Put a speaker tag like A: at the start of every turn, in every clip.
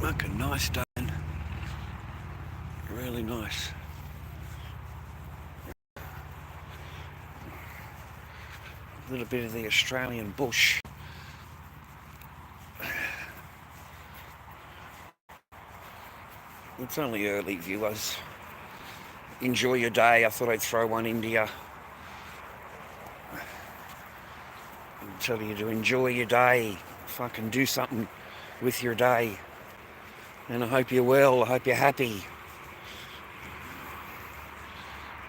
A: Fucking nice day. Really nice. A little bit of the Australian bush. It's only early, viewers. Enjoy your day. I thought I'd throw one into you. And tell you to enjoy your day. Fucking do something with your day. And I hope you're well. I hope you're happy.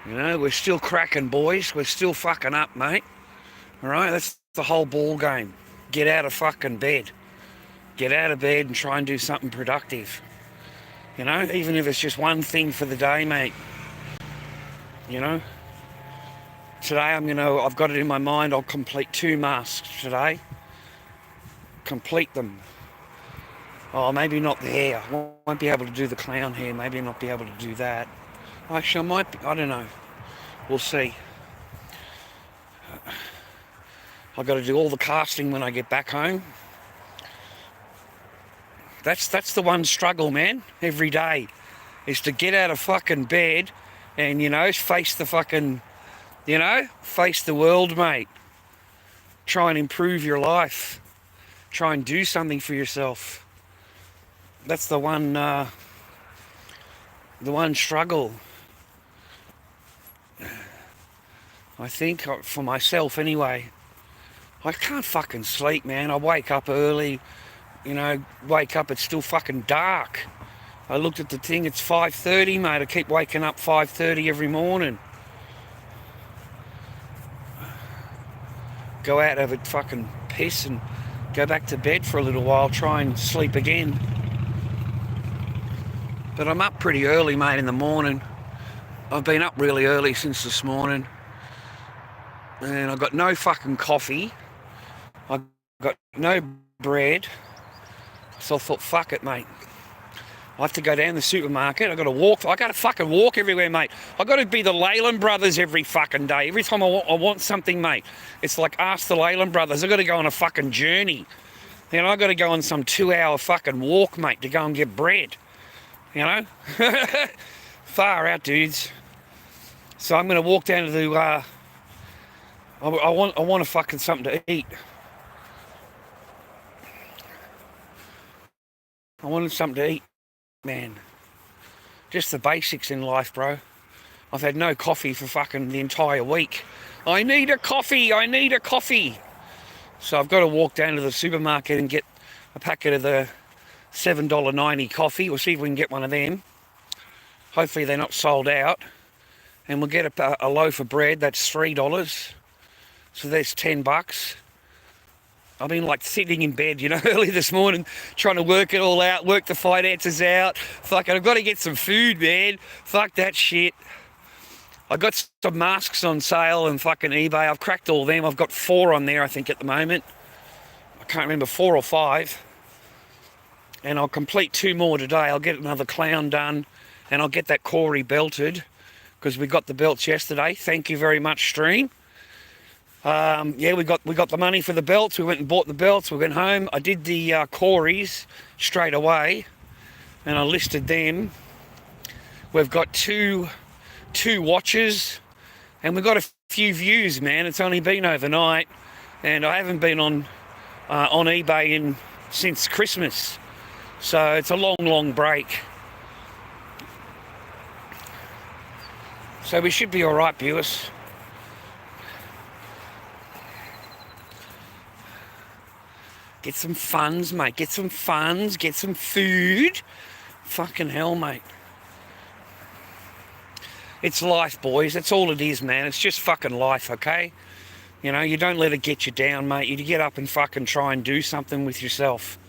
A: You know, we're still cracking, boys. We're still fucking up, mate. Alright, that's the whole ball game. Get out of fucking bed. Get out of bed and try and do something productive. You know, even if it's just one thing for the day, mate. You know? Today I've got it in my mind, I'll complete 2 masks today. Complete them. Oh, maybe not the hair. I won't be able to do the clown hair. Maybe not be able to do that. Actually, I might be. I don't know. We'll see. I've got to do all the casting when I get back home. That's the one struggle, man. Every day is to get out of fucking bed and, you know, face the fucking, you know, face the world, mate. Try and improve your life. Try and do something for yourself. That's the one struggle. I think, for myself anyway. I can't fucking sleep, man. I wake up early, you know, it's still fucking dark. I looked at the thing, it's 5:30, mate. I keep waking up 5:30 every morning. Go out, have a fucking piss and go back to bed for a little while, try and sleep again. But I'm up pretty early, mate, in the morning. I've been up really early since this morning. And I've got no fucking coffee. I've got no bread. So I thought, fuck it, mate. I have to go down to the supermarket. I've got to walk. I got to fucking walk everywhere, mate. I've got to be the Leyland brothers every fucking day. Every time I want something, mate, it's like ask the Leyland brothers. I've got to go on a fucking journey. You know, I've got to go on some 2-hour fucking walk, mate, to go and get bread. You know? Far out, dudes. So I'm going to walk down to the... I want a fucking something to eat. I wanted something to eat, man. Just the basics in life, bro. I've had no coffee for fucking the entire week. I need a coffee. I need a coffee. So I've got to walk down to the supermarket and get a packet of the $7.90 coffee. We'll see if we can get one of them. Hopefully they're not sold out. And we'll get a loaf of bread. That's $3. So there's $10. I've been like sitting in bed, you know, early this morning, trying to work it all out, work the finances out. Fuck, I've got to get some food, man. Fuck that shit. I got some masks on sale on fucking eBay. I've cracked all them. I've got 4 on there, I think, at the moment. I can't remember, 4 or 5. And I'll complete 2 more today. I'll get another clown done, and I'll get that Corey belted, because we got the belts yesterday. Thank you very much, stream. Yeah, we got the money for the belts. We went and bought the belts. We went home. I did the Corys straight away, and I listed them. We've got two watches, and we've got a few views, man. It's only been overnight, and I haven't been on eBay since Christmas, so it's a long break. So we should be all right, viewers. Get some funds, mate. Get some funds. Get some food. Fucking hell, mate. It's life, boys. That's all it is, man. It's just fucking life, okay? You know, you don't let it get you down, mate. You get up and fucking try and do something with yourself.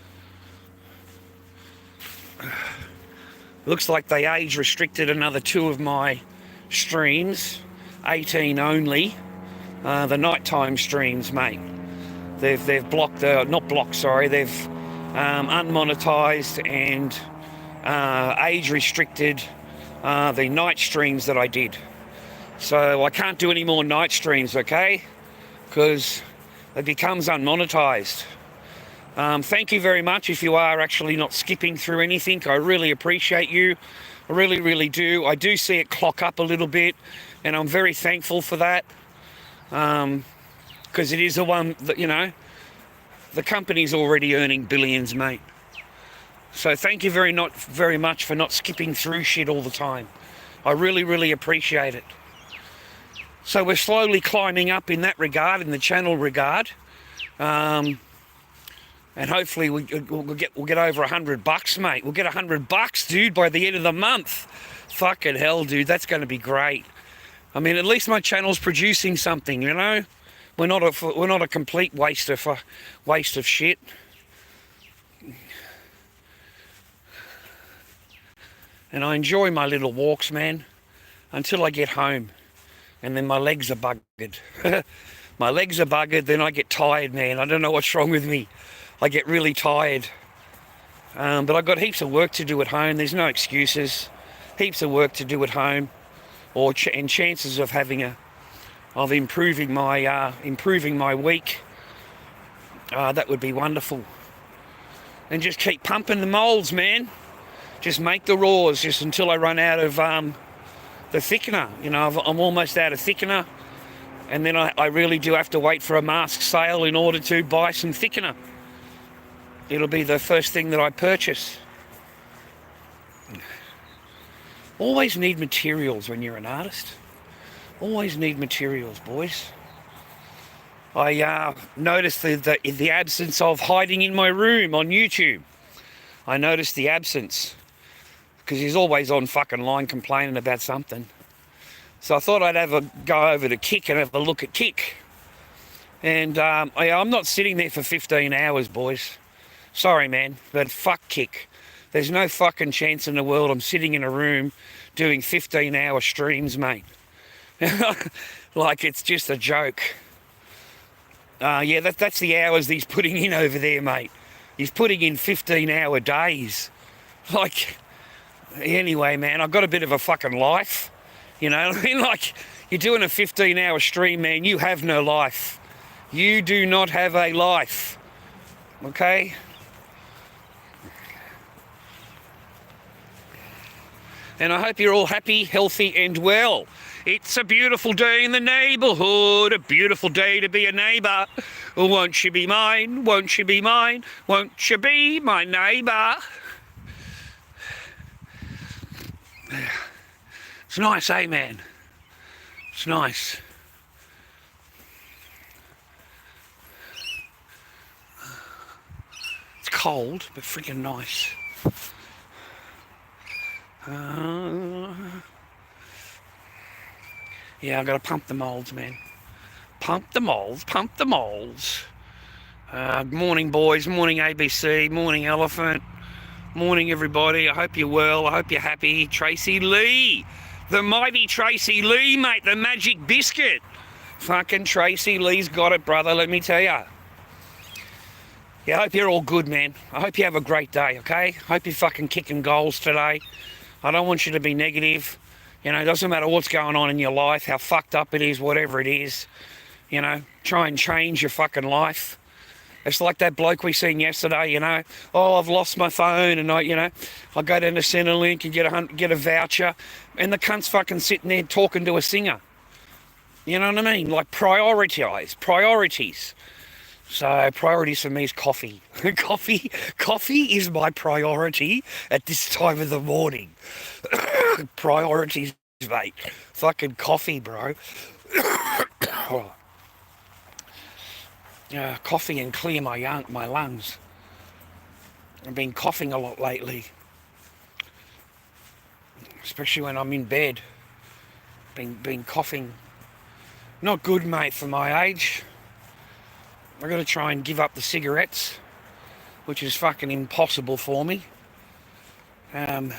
A: Looks like they age restricted another 2 of my streams. 18 only. The nighttime streams, mate. They've blocked they've unmonetized and age restricted the night streams that I did. So I can't do any more night streams, okay? Because it becomes unmonetized. Thank you very much if you are actually not skipping through anything. I really appreciate you. I really, really do. I do see it clock up a little bit, and I'm very thankful for that. Because it is the one that, you know, the company's already earning billions, mate. So thank you very much for not skipping through shit all the time. I really, really appreciate it. So we're slowly climbing up in that regard, in the channel regard. And hopefully we'll get over $100, mate. We'll get $100, dude, by the end of the month. Fucking hell, dude, that's going to be great. I mean, at least my channel's producing something, you know. We're not a complete waste of shit. And I enjoy my little walks, man, until I get home, and then my legs are buggered. My legs are buggered. Then I get tired, man. I don't know what's wrong with me. I get really tired. But I've got heaps of work to do at home. There's no excuses. Heaps of work to do at home, and chances of improving my week. That would be wonderful. And just keep pumping the molds, man. Just make the raws, just until I run out of the thickener. You know, I'm almost out of thickener, and then I really do have to wait for a mask sale in order to buy some thickener. It'll be the first thing that I purchase. Always need materials when you're an artist. Always need materials, boys. I noticed the absence of hiding in my room on YouTube. I noticed the absence, because he's always on fucking line complaining about something. So I thought I'd go over to Kick and have a look at Kick. And I'm not sitting there for 15 hours, boys. Sorry, man, but fuck Kick. There's no fucking chance in the world I'm sitting in a room doing 15-hour streams, mate. Like, it's just a joke. Yeah, that's the hours he's putting in over there, mate. He's putting in 15-hour days. Like, anyway, man, I've got a bit of a fucking life. You know what I mean? Like, you're doing a 15-hour stream, man. You have no life. You do not have a life. Okay? And I hope you're all happy, healthy, and well. It's a beautiful day in the neighbourhood, a beautiful day to be a neighbour. Won't you be mine? Won't you be mine? Won't you be my neighbour? It's nice, eh, man? It's nice. It's cold, but freaking nice. Yeah, I've got to pump the moulds, man. Pump the moulds, pump the moulds. Morning, boys. Morning, ABC. Morning, Elephant. Morning, everybody. I hope you're well. I hope you're happy. Tracy Lee. The mighty Tracy Lee, mate. The magic biscuit. Fucking Tracy Lee's got it, brother. Let me tell you. Yeah, I hope you're all good, man. I hope you have a great day, okay? I hope you're fucking kicking goals today. I don't want you to be negative. You know, it doesn't matter what's going on in your life, how fucked up it is, whatever it is. You know, try and change your fucking life. It's like that bloke we seen yesterday, you know. Oh, I've lost my phone, and I go down to Centrelink and get a voucher, and the cunt's fucking sitting there talking to a singer. You know what I mean? Like, priorities. So priorities for me is coffee. Coffee is my priority at this time of the morning. Priorities, mate. Fucking coffee, bro. Coffee and clear my lungs. I've been coughing a lot lately, especially when I'm in bed. Been coughing. Not good, mate, for my age. I've got to try and give up the cigarettes, which is fucking impossible for me. But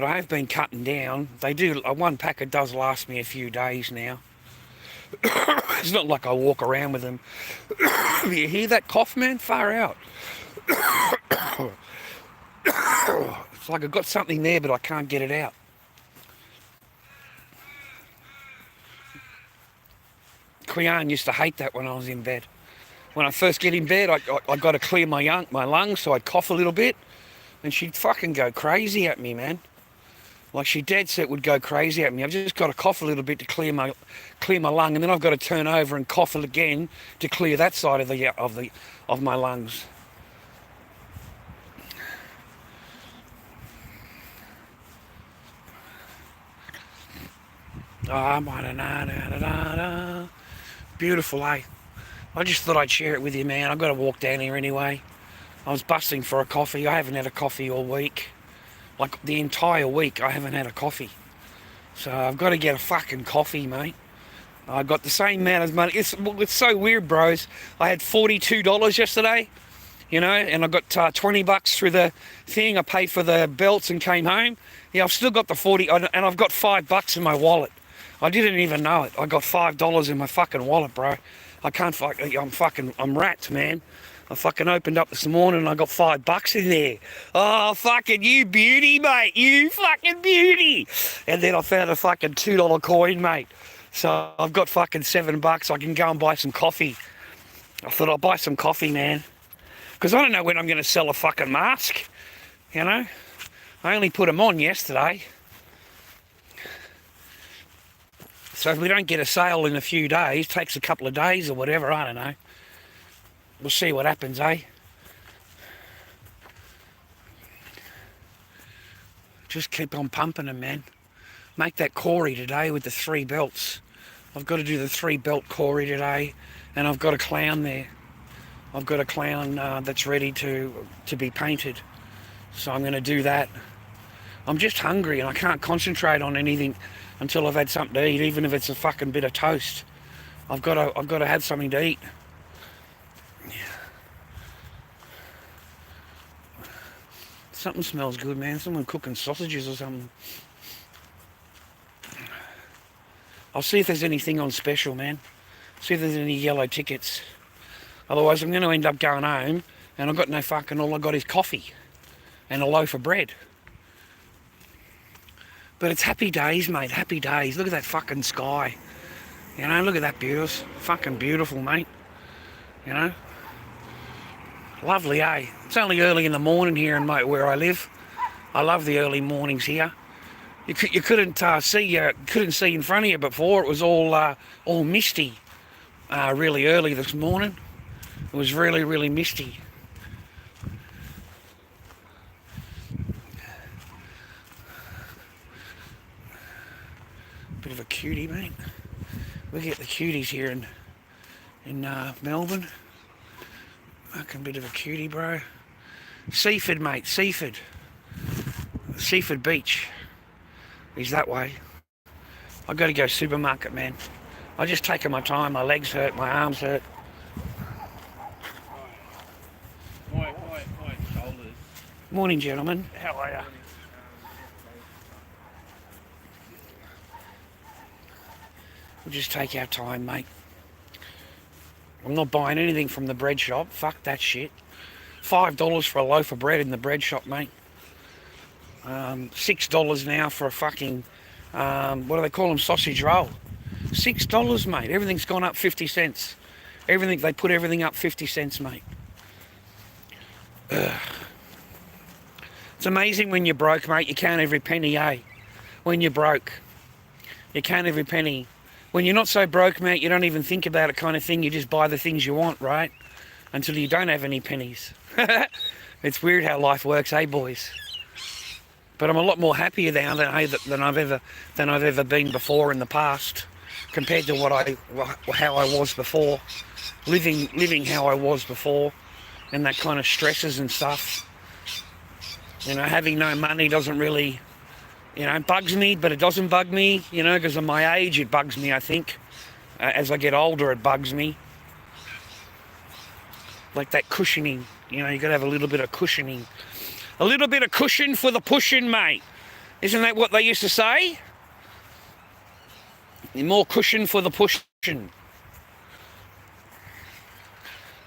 A: I have been cutting down. One packet does last me a few days now. It's not like I walk around with them. You hear that cough, man? Far out. It's like I've got something there, but I can't get it out. Quian used to hate that when I was in bed. When I first get in bed, I got to clear my lungs, so I'd cough a little bit, and she'd fucking go crazy at me, man. Like she dead set would go crazy at me. I've just got to cough a little bit to clear my lung, and then I've got to turn over and cough it again to clear that side of my lungs. Beautiful, eh? I just thought I'd share it with you, man. I've got to walk down here anyway. I was busting for a coffee. I haven't had a coffee all week. Like the entire week, I haven't had a coffee. So I've got to get a fucking coffee, mate. I got the same amount of money. It's so weird, bros. I had $42 yesterday, you know, and I got $20 through the thing. I paid for the belts and came home. Yeah, I've still got the 40, and I've got $5 in my wallet. I didn't even know it. I got $5 in my fucking wallet, bro. I'm wrapped, man. I fucking opened up this morning and I got $5 in there. Oh, fucking you beauty, mate. You fucking beauty. And then I found a fucking $2 coin, mate. So I've got fucking $7. I can go and buy some coffee. I thought I'll buy some coffee, man. Because I don't know when I'm going to sell a fucking mask. You know? I only put them on yesterday. So if we don't get a sale in a few days, takes a couple of days or whatever, I don't know. We'll see what happens, eh? Just keep on pumping them, man. Make that Corey today with the 3 belts. I've got to do the 3 belt Corey today, and I've got a clown there. I've got a clown that's ready to be painted. So I'm going to do that. I'm just hungry and I can't concentrate on anything until I've had something to eat, even if it's a fucking bit of toast. I've got to have something to eat. Something smells good, man. Someone cooking sausages or something. I'll see if there's anything on special, man. See if there's any yellow tickets. Otherwise, I'm going to end up going home and I've got no fucking... All I've got is coffee and a loaf of bread. But it's happy days, mate. Happy days. Look at that fucking sky. You know, look at that beautiful. Fucking beautiful, mate. You know? Lovely, eh? It's only early in the morning here in where I live. I love the early mornings here. You couldn't see in front of you before. It was all misty really early this morning. It was really, really misty. Bit of a cutie, mate. We get the cuties here in Melbourne. Fucking bit of a cutie, bro. Seaford, mate. Seaford. Seaford Beach. He's that way. I've got to go supermarket, man. I'm just taking my time. My legs hurt. My arms hurt.
B: My shoulders.
A: Morning, gentlemen. How are you? We'll just take our time, mate. I'm not buying anything from the bread shop. Fuck that shit. $5 for a loaf of bread in the bread shop, mate. $6 now for a fucking, what do they call them, sausage roll. $6, mate. Everything's gone up 50 cents. They put everything up 50 cents, mate. Ugh. It's amazing when you're broke, mate. You count every penny, eh? When you're broke, you count every penny. When you're not so broke, mate, you don't even think about it kind of thing. You just buy the things you want, right? Until you don't have any pennies. It's weird how life works, eh, boys? But I'm a lot more happier now than I've ever been before in the past, compared to how I was before, living how I was before, and that kind of stresses and stuff. You know, having no money doesn't really, you know, it bugs me, but it doesn't bug me, you know, because of my age. It bugs me, I think. As I get older, it bugs me. Like that cushioning, you know, you got to have a little bit of cushioning. A little bit of cushion for the pushing, mate. Isn't that what they used to say? More cushion for the pushing.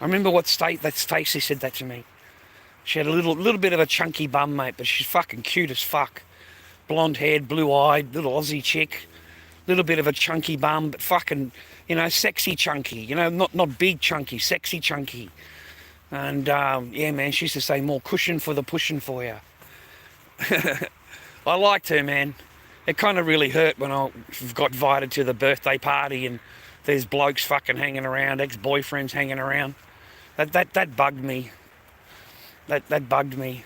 A: I remember that Stacey said that to me. She had a little bit of a chunky bum, mate, but she's fucking cute as fuck. Blonde haired, blue eyed, little Aussie chick. Little bit of a chunky bum, but fucking You know, sexy chunky. You know, not big chunky, sexy chunky. And yeah, man, she used to say more cushion for the pushing for you. I liked her, man. It kind of really hurt when I got invited to the birthday party and there's blokes fucking hanging around, ex-boyfriends hanging around. That bugged me. That bugged me.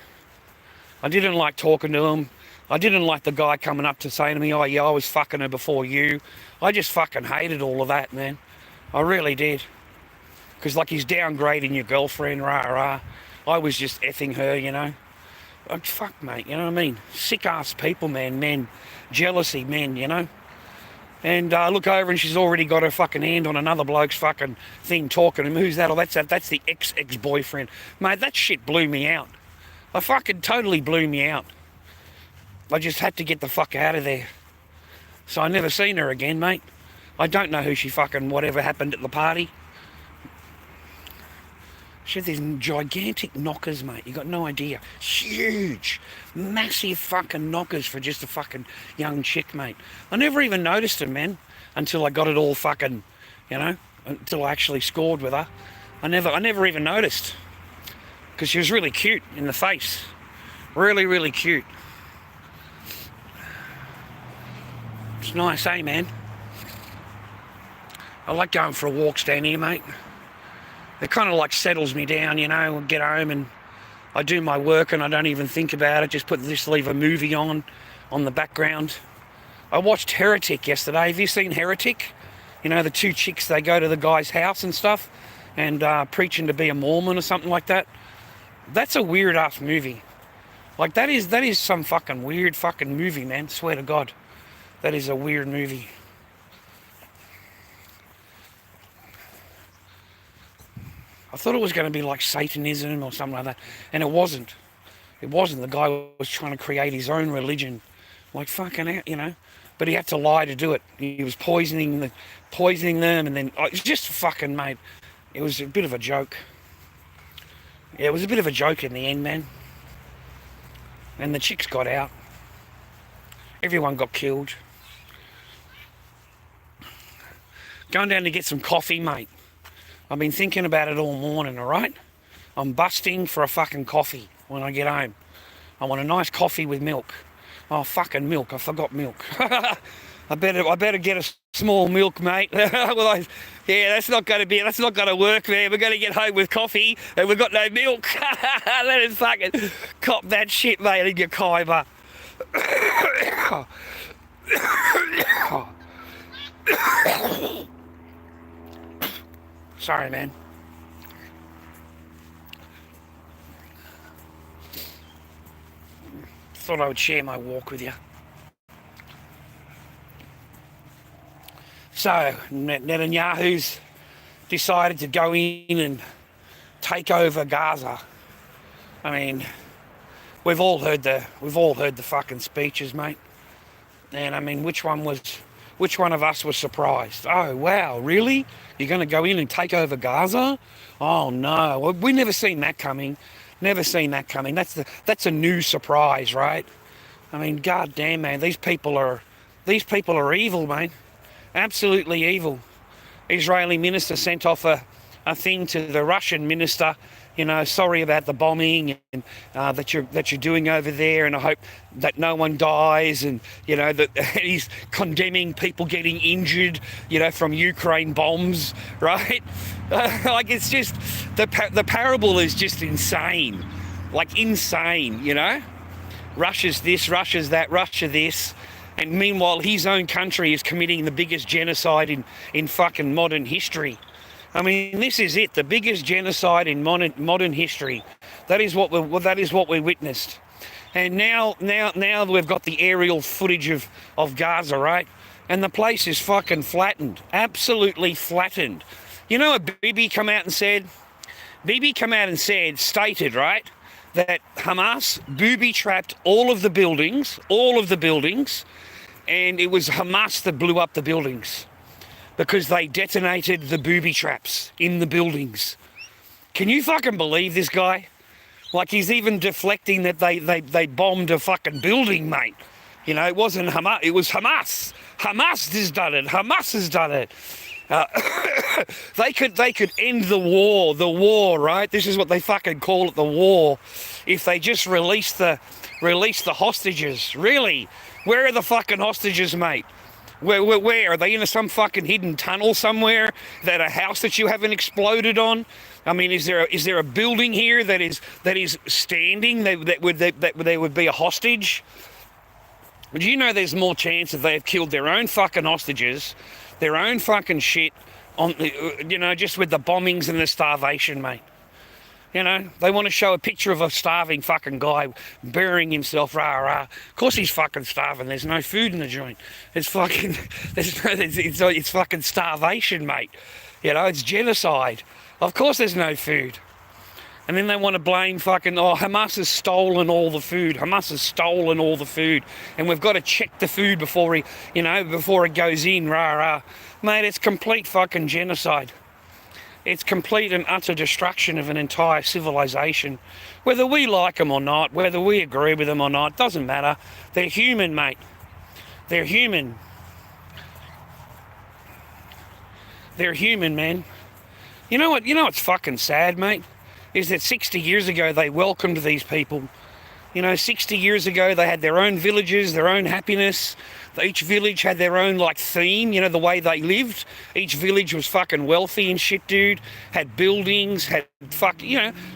A: I didn't like talking to them. I didn't like the guy coming up to saying to me, oh yeah, I was fucking her before you. I just fucking hated all of that, man. I really did. Because like he's downgrading your girlfriend, rah rah. I was just effing her, you know. Like, fuck, mate, you know what I mean? Sick ass people, man, men. Jealousy, men, you know. And I look over and she's already got her fucking hand on another bloke's fucking thing talking to him. Who's that? Oh, that's the ex-boyfriend. Mate, that shit blew me out. I fucking totally blew me out. I just had to get the fuck out of there. So I never seen her again, mate. I don't know who she fucking, whatever happened at the party. She had these gigantic knockers, mate. You got no idea. Huge, massive fucking knockers for just a fucking young chick, mate. I never even noticed her, man, until I got it all fucking, you know, until I actually scored with her. I never even noticed. Because she was really cute in the face. Really, really cute. It's nice, eh, man? I like going for walks down here, mate. It kind of like settles me down, you know. I get home and I do my work and I don't even think about it. Just leave a movie on the background. I watched Heretic yesterday. Have you seen Heretic? You know, the two chicks, they go to the guy's house and stuff and preaching to be a Mormon or something like that. That's a weird ass movie. Like that is some fucking weird fucking movie, man. Swear to God. That is a weird movie. I thought it was going to be like Satanism or something like that, and it wasn't. It wasn't. The guy was trying to create his own religion, like fucking out, you know. But he had to lie to do it. He was poisoning them, and then it's just fucking, mate. It was a bit of a joke. Yeah, it was a bit of a joke in the end, man. And the chicks got out. Everyone got killed. Going down to get some coffee, mate. I've been thinking about it all morning, alright? I'm busting for a fucking coffee when I get home. I want a nice coffee with milk. Oh, fucking milk. I forgot milk. I better get a small milk, mate. Yeah, that's not going to work, man. We're going to get home with coffee and we've got no milk. Let us fucking cop that shit, mate, in your Khyber. Sorry, man. Thought I would share my walk with you. So, Netanyahu's decided to go in and take over Gaza. I mean, we've all heard the fucking speeches, mate. And I mean, which one of us was surprised? Oh, wow, really? You're going to go in and take over Gaza? Oh, no. Well, we never seen that coming. Never seen that coming. That's a new surprise, right? I mean, goddamn, man, these people are evil, mate. Absolutely evil. Israeli minister sent off a thing to the Russian minister, you know, sorry about the bombing and that you're doing over there, and I hope that no one dies, and you know that he's condemning people getting injured, you know, from Ukraine bombs, right? Like it's just the parable is just insane, like insane, you know. Russia's this, Russia's that, Russia this, and meanwhile his own country is committing the biggest genocide in fucking modern history. I mean, this is it, the biggest genocide in modern history. That is what we witnessed. And now we've got the aerial footage of Gaza, right? And the place is fucking flattened, absolutely flattened. You know what Bibi come out and said? Bibi come out and stated, right, that Hamas booby-trapped all of the buildings, and it was Hamas that blew up the buildings, because they detonated the booby traps in the buildings. Can you fucking believe this guy? Like, he's even deflecting that they bombed a fucking building, mate. You know, it wasn't Hamas, it was Hamas. Hamas has done it. They could end the war, right? This is what they fucking call it, the war, if they just release the hostages. Really? Where are the fucking hostages, mate? Where are they? In some fucking hidden tunnel somewhere? That a house that you haven't exploded on? I mean, is there a building here that is standing that would be a hostage? Do you know there's more chance that they've killed their own fucking hostages, their own fucking shit, on just with the bombings and the starvation, mate? They want to show a picture of a starving fucking guy burying himself, rah rah. Of course he's fucking starving. There's no food in the joint. It's fucking, it's fucking starvation, mate. It's genocide. Of course there's no food. And then they want to blame fucking, Hamas has stolen all the food. Hamas has stolen all the food. And we've got to check the food before it goes in, rah rah. Mate, it's complete fucking genocide. It's complete and utter destruction of an entire civilization. Whether we like them or not, whether we agree with them or not, doesn't matter. They're human, mate. They're human. They're human, man. You know what's fucking sad, mate? Is that 60 years ago they welcomed these people. 60 years ago they had their own villages, their own happiness. Each village had their own theme, the way they lived. Each village was fucking wealthy and shit, dude. Had buildings, had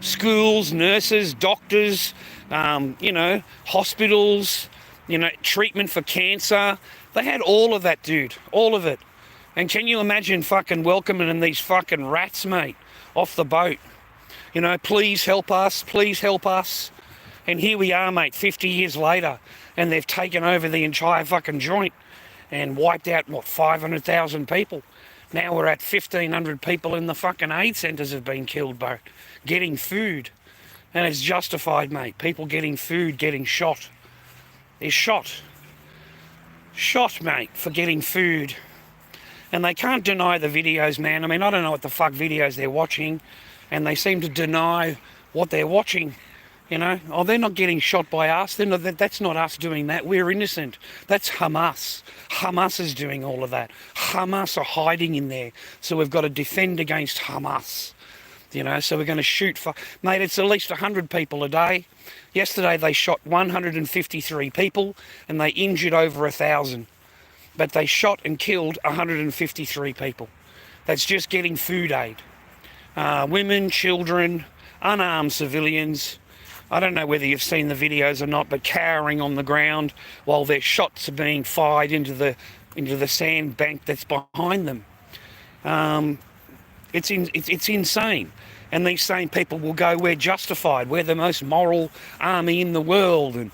A: schools, nurses, doctors, hospitals, treatment for cancer. They had all of that, dude, all of it. And can you imagine fucking welcoming these fucking rats, mate, off the boat? Please help us, please help us. And here we are, mate, 50 years later, and they've taken over the entire fucking joint and wiped out, 500,000 people. Now we're at 1,500 people in the fucking aid centres have been killed, bro, getting food. And it's justified, mate. People getting food, getting shot. They're shot. Shot, mate, for getting food. And they can't deny the videos, man. I mean, I don't know what the fuck videos they're watching, and they seem to deny what they're watching. They're not getting shot by us. That's not us doing that. We're innocent. That's Hamas. Hamas is doing all of that. Hamas are hiding in there. So we've got to defend against Hamas. So we're going to shoot for... Mate, it's at least 100 people a day. Yesterday they shot 153 people and they injured over 1,000. But they shot and killed 153 people. That's just getting food aid. Women, children, unarmed civilians. I don't know whether you've seen the videos or not, but cowering on the ground while their shots are being fired into the sand bank that's behind them. It's insane. And these same people will go, we're justified, we're the most moral army in the world, and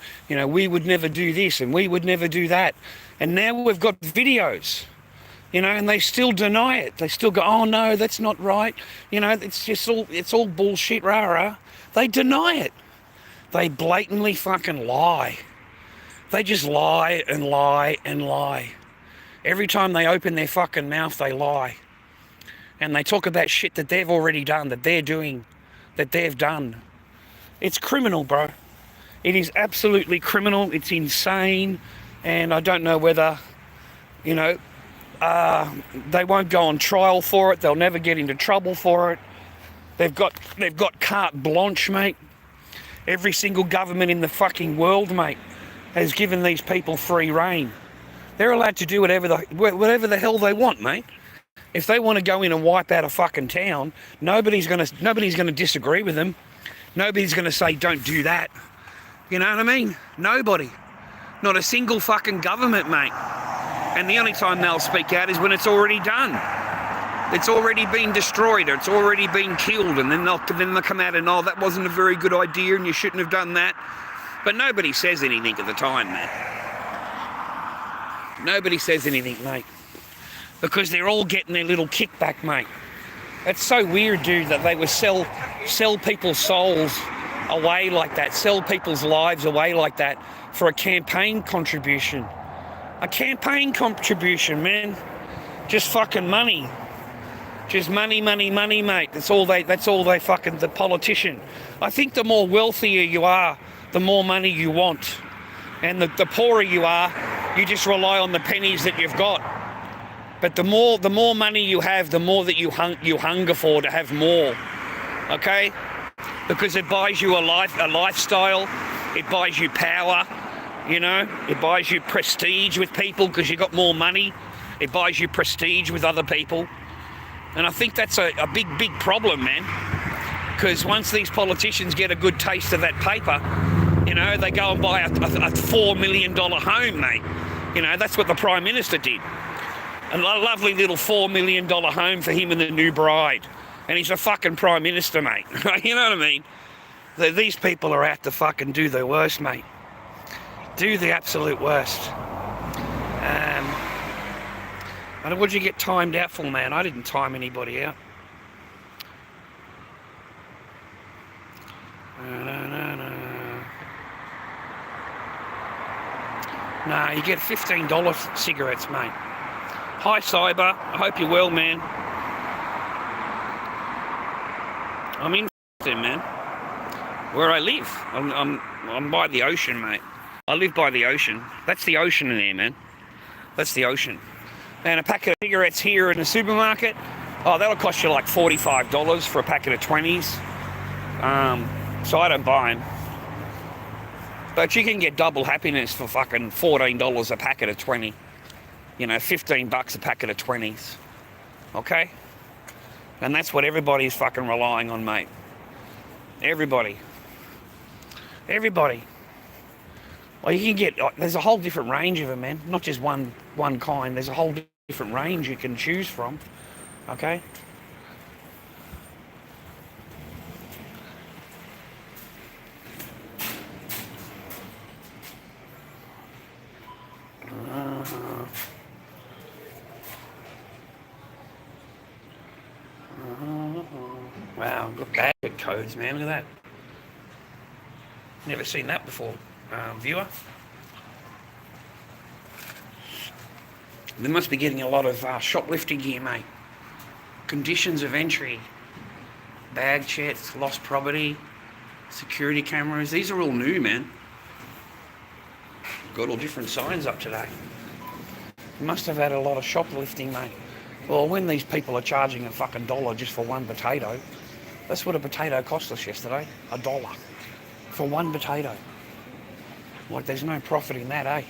A: we would never do this and we would never do that. And now we've got videos, and they still deny it. They still go, oh no, that's not right. It's all bullshit, rah. They deny it. They blatantly fucking lie. They just lie and lie and lie. Every time they open their fucking mouth, they lie. And they talk about shit that they've already done, that they're doing, that they've done. It's criminal, bro. It is absolutely criminal. It's insane. And I don't know whether, they won't go on trial for it. They'll never get into trouble for it. They've got carte blanche, mate. Every single government in the fucking world, mate, has given these people free rein. They're allowed to do whatever the hell they want, mate. If they want to go in and wipe out a fucking town, nobody's gonna disagree with them. Nobody's gonna say don't do that. You know what I mean? Nobody. Not a single fucking government, mate. And the only time they'll speak out is when it's already done. It's already been destroyed, or it's already been killed, and then they'll come out and, that wasn't a very good idea and you shouldn't have done that. But nobody says anything at the time, man. Nobody says anything, mate. Because they're all getting their little kickback, mate. It's so weird, dude, that they would sell people's souls away like that, sell people's lives away like that for a campaign contribution. A campaign contribution, man. Just fucking money. Just money, mate. That's all they fucking, the politician. I think the more wealthier you are, the more money you want. And the poorer you are, you just rely on the pennies that you've got. But the more money you have, the more that you hunger for to have more. Okay? Because it buys you a lifestyle. It buys you power. You know, it buys you prestige with people because you got more money. It buys you prestige with other people. And I think that's a big problem, man. Because once these politicians get a good taste of that paper, you know, they go and buy a $4 million home, mate. You know, that's what the Prime Minister did. A lovely little $4 million home for him and the new bride. And he's a fucking Prime Minister, mate. You know what I mean? These people are out to fucking do their worst, mate. Do the absolute worst. And what'd you get timed out for, man? I didn't time anybody out. No, you get $15 cigarettes, mate. Hi, Cyber. I hope you're well, man. I'm in man. Where I live. I'm by the ocean, mate. I live by the ocean. That's the ocean in there, man. That's the ocean. And a packet of cigarettes here in the supermarket, oh, that'll cost you like $45 for a packet of 20s. So I don't buy them. But you can get double happiness for fucking $14 a packet of 20. You know, $15 a packet of 20s. Okay? And that's what everybody's fucking relying on, mate. Everybody. Well, you can get, there's a whole different range of them, man. Not just one kind. There's a whole different range you can choose from. Okay? Wow, got bag codes, man. Look at that. Never seen that before, viewer. They must be getting a lot of shoplifting here, mate. Conditions of entry, bag checks, lost property, security cameras. These are all new, man. Got all different signs up today. Must have had a lot of shoplifting, mate. Well, when these people are charging a fucking $1 just for one potato, that's what a potato cost us yesterday, $1 for one potato. Like, there's no profit in that, eh?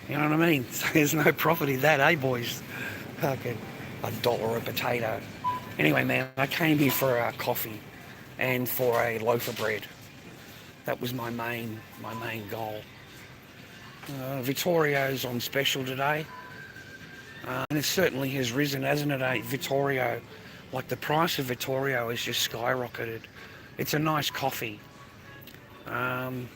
A: You know what I mean? There's no profit in that, eh, boys? Fucking $1 a potato. Anyway, man, I came here for a coffee and for a loaf of bread. That was my main goal. Vittorio's on special today. And it certainly has risen, hasn't it, eh? Vittorio. Like, the price of Vittorio has just skyrocketed. It's a nice coffee. Man,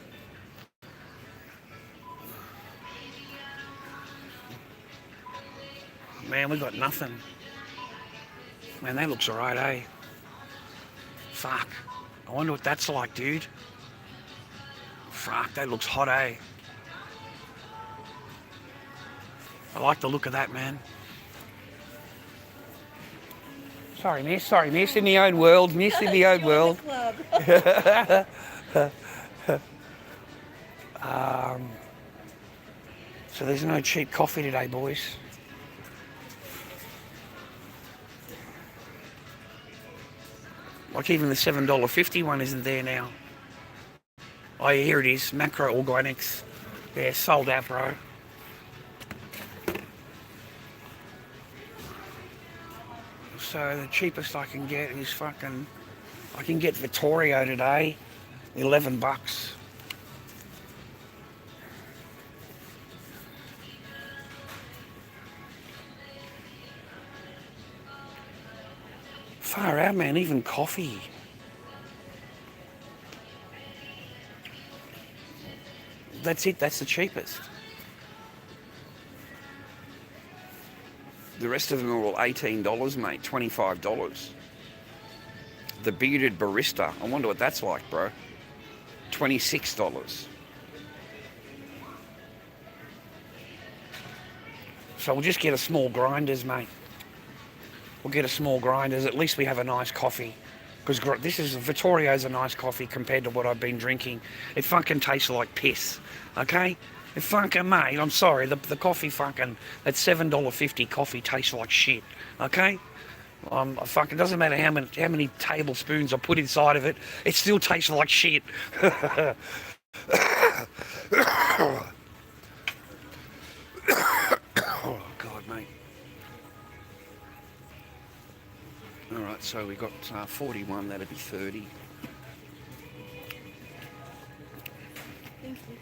A: we got nothing. Man, that looks alright, eh? Fuck. I wonder what that's like, dude. Fuck, that looks hot, eh? I like the look of that, man. Sorry, miss, in the old world, miss, in the old world. So there's no cheap coffee today, boys. Like, even the $7.50 one isn't there now. Oh, yeah, here it is, Macro Organics. Yeah, sold out, bro. So the cheapest I can get is I can get Vittorio today, $11. Far out, man, even coffee. That's it, that's the cheapest. The rest of them are all $18, mate, $25. The bearded barista, I wonder what that's like, bro. $26. So we'll just get a small grinders, mate. We'll get a small grinders. At least we have a nice coffee. Because Vittorio's a nice coffee compared to what I've been drinking. It fucking tastes like piss, okay? Fucking mate, I'm sorry, the coffee fucking, that $7.50 coffee tastes like shit, okay? Fucking doesn't matter how many tablespoons I put inside of it, it still tastes like shit. Oh God, mate. Alright, so we got 41, that'd be 30.
C: Thank you.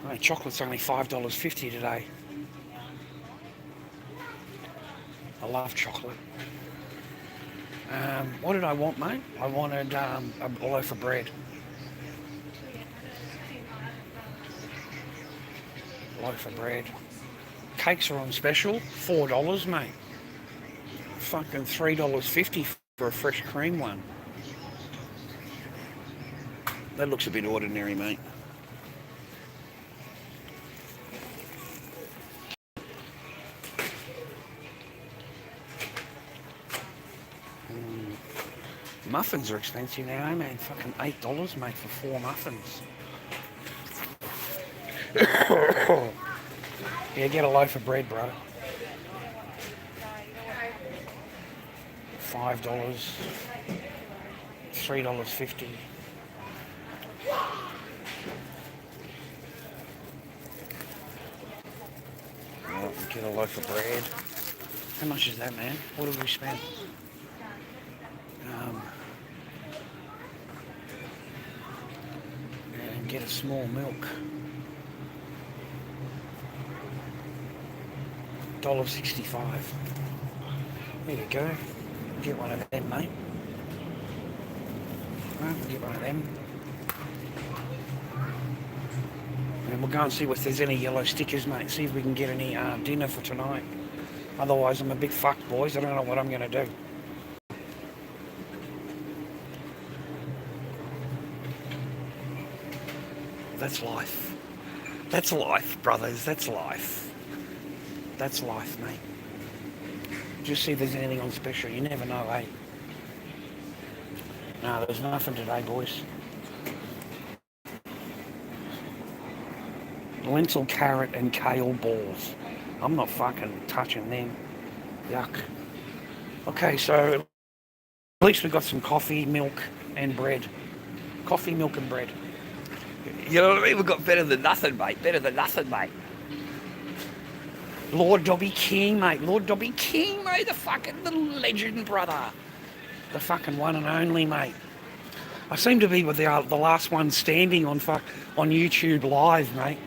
A: Mate, chocolate's only $5.50 today. I love chocolate. What did I want, mate? I wanted a loaf of bread. Loaf of bread. Cakes are on special, $4, mate. Fucking $3.50 for a fresh cream one. That looks a bit ordinary, mate. Muffins are expensive now, eh, man? Fucking $8, mate, for 4 muffins. Yeah, get a loaf of bread, bro. $5, $3.50. Well, get a loaf of bread. How much is that, man? What have we spent? And get a small milk. $1.65. There you go. Get one of them, mate. Right, we'll get one of them. And we'll go and see if there's any yellow stickers, mate. See if we can get any dinner for tonight. Otherwise, I'm a big fuck, boys. I don't know what I'm going to do. That's life. That's life, brothers. That's life. That's life, mate. Just see if there's anything on special. You never know, eh? No, there's nothing today, boys. Lentil, carrot, and kale balls. I'm not fucking touching them. Yuck. Okay, so at least we got some coffee, milk, and bread. Coffee, milk, and bread.
B: You know what I mean? We've got better than nothing, mate. Better than nothing, mate.
A: Lord Dobby King, mate. Lord Dobby King, mate. The legend, brother. The fucking one and only, mate. I seem to be with the last one standing on YouTube Live, mate.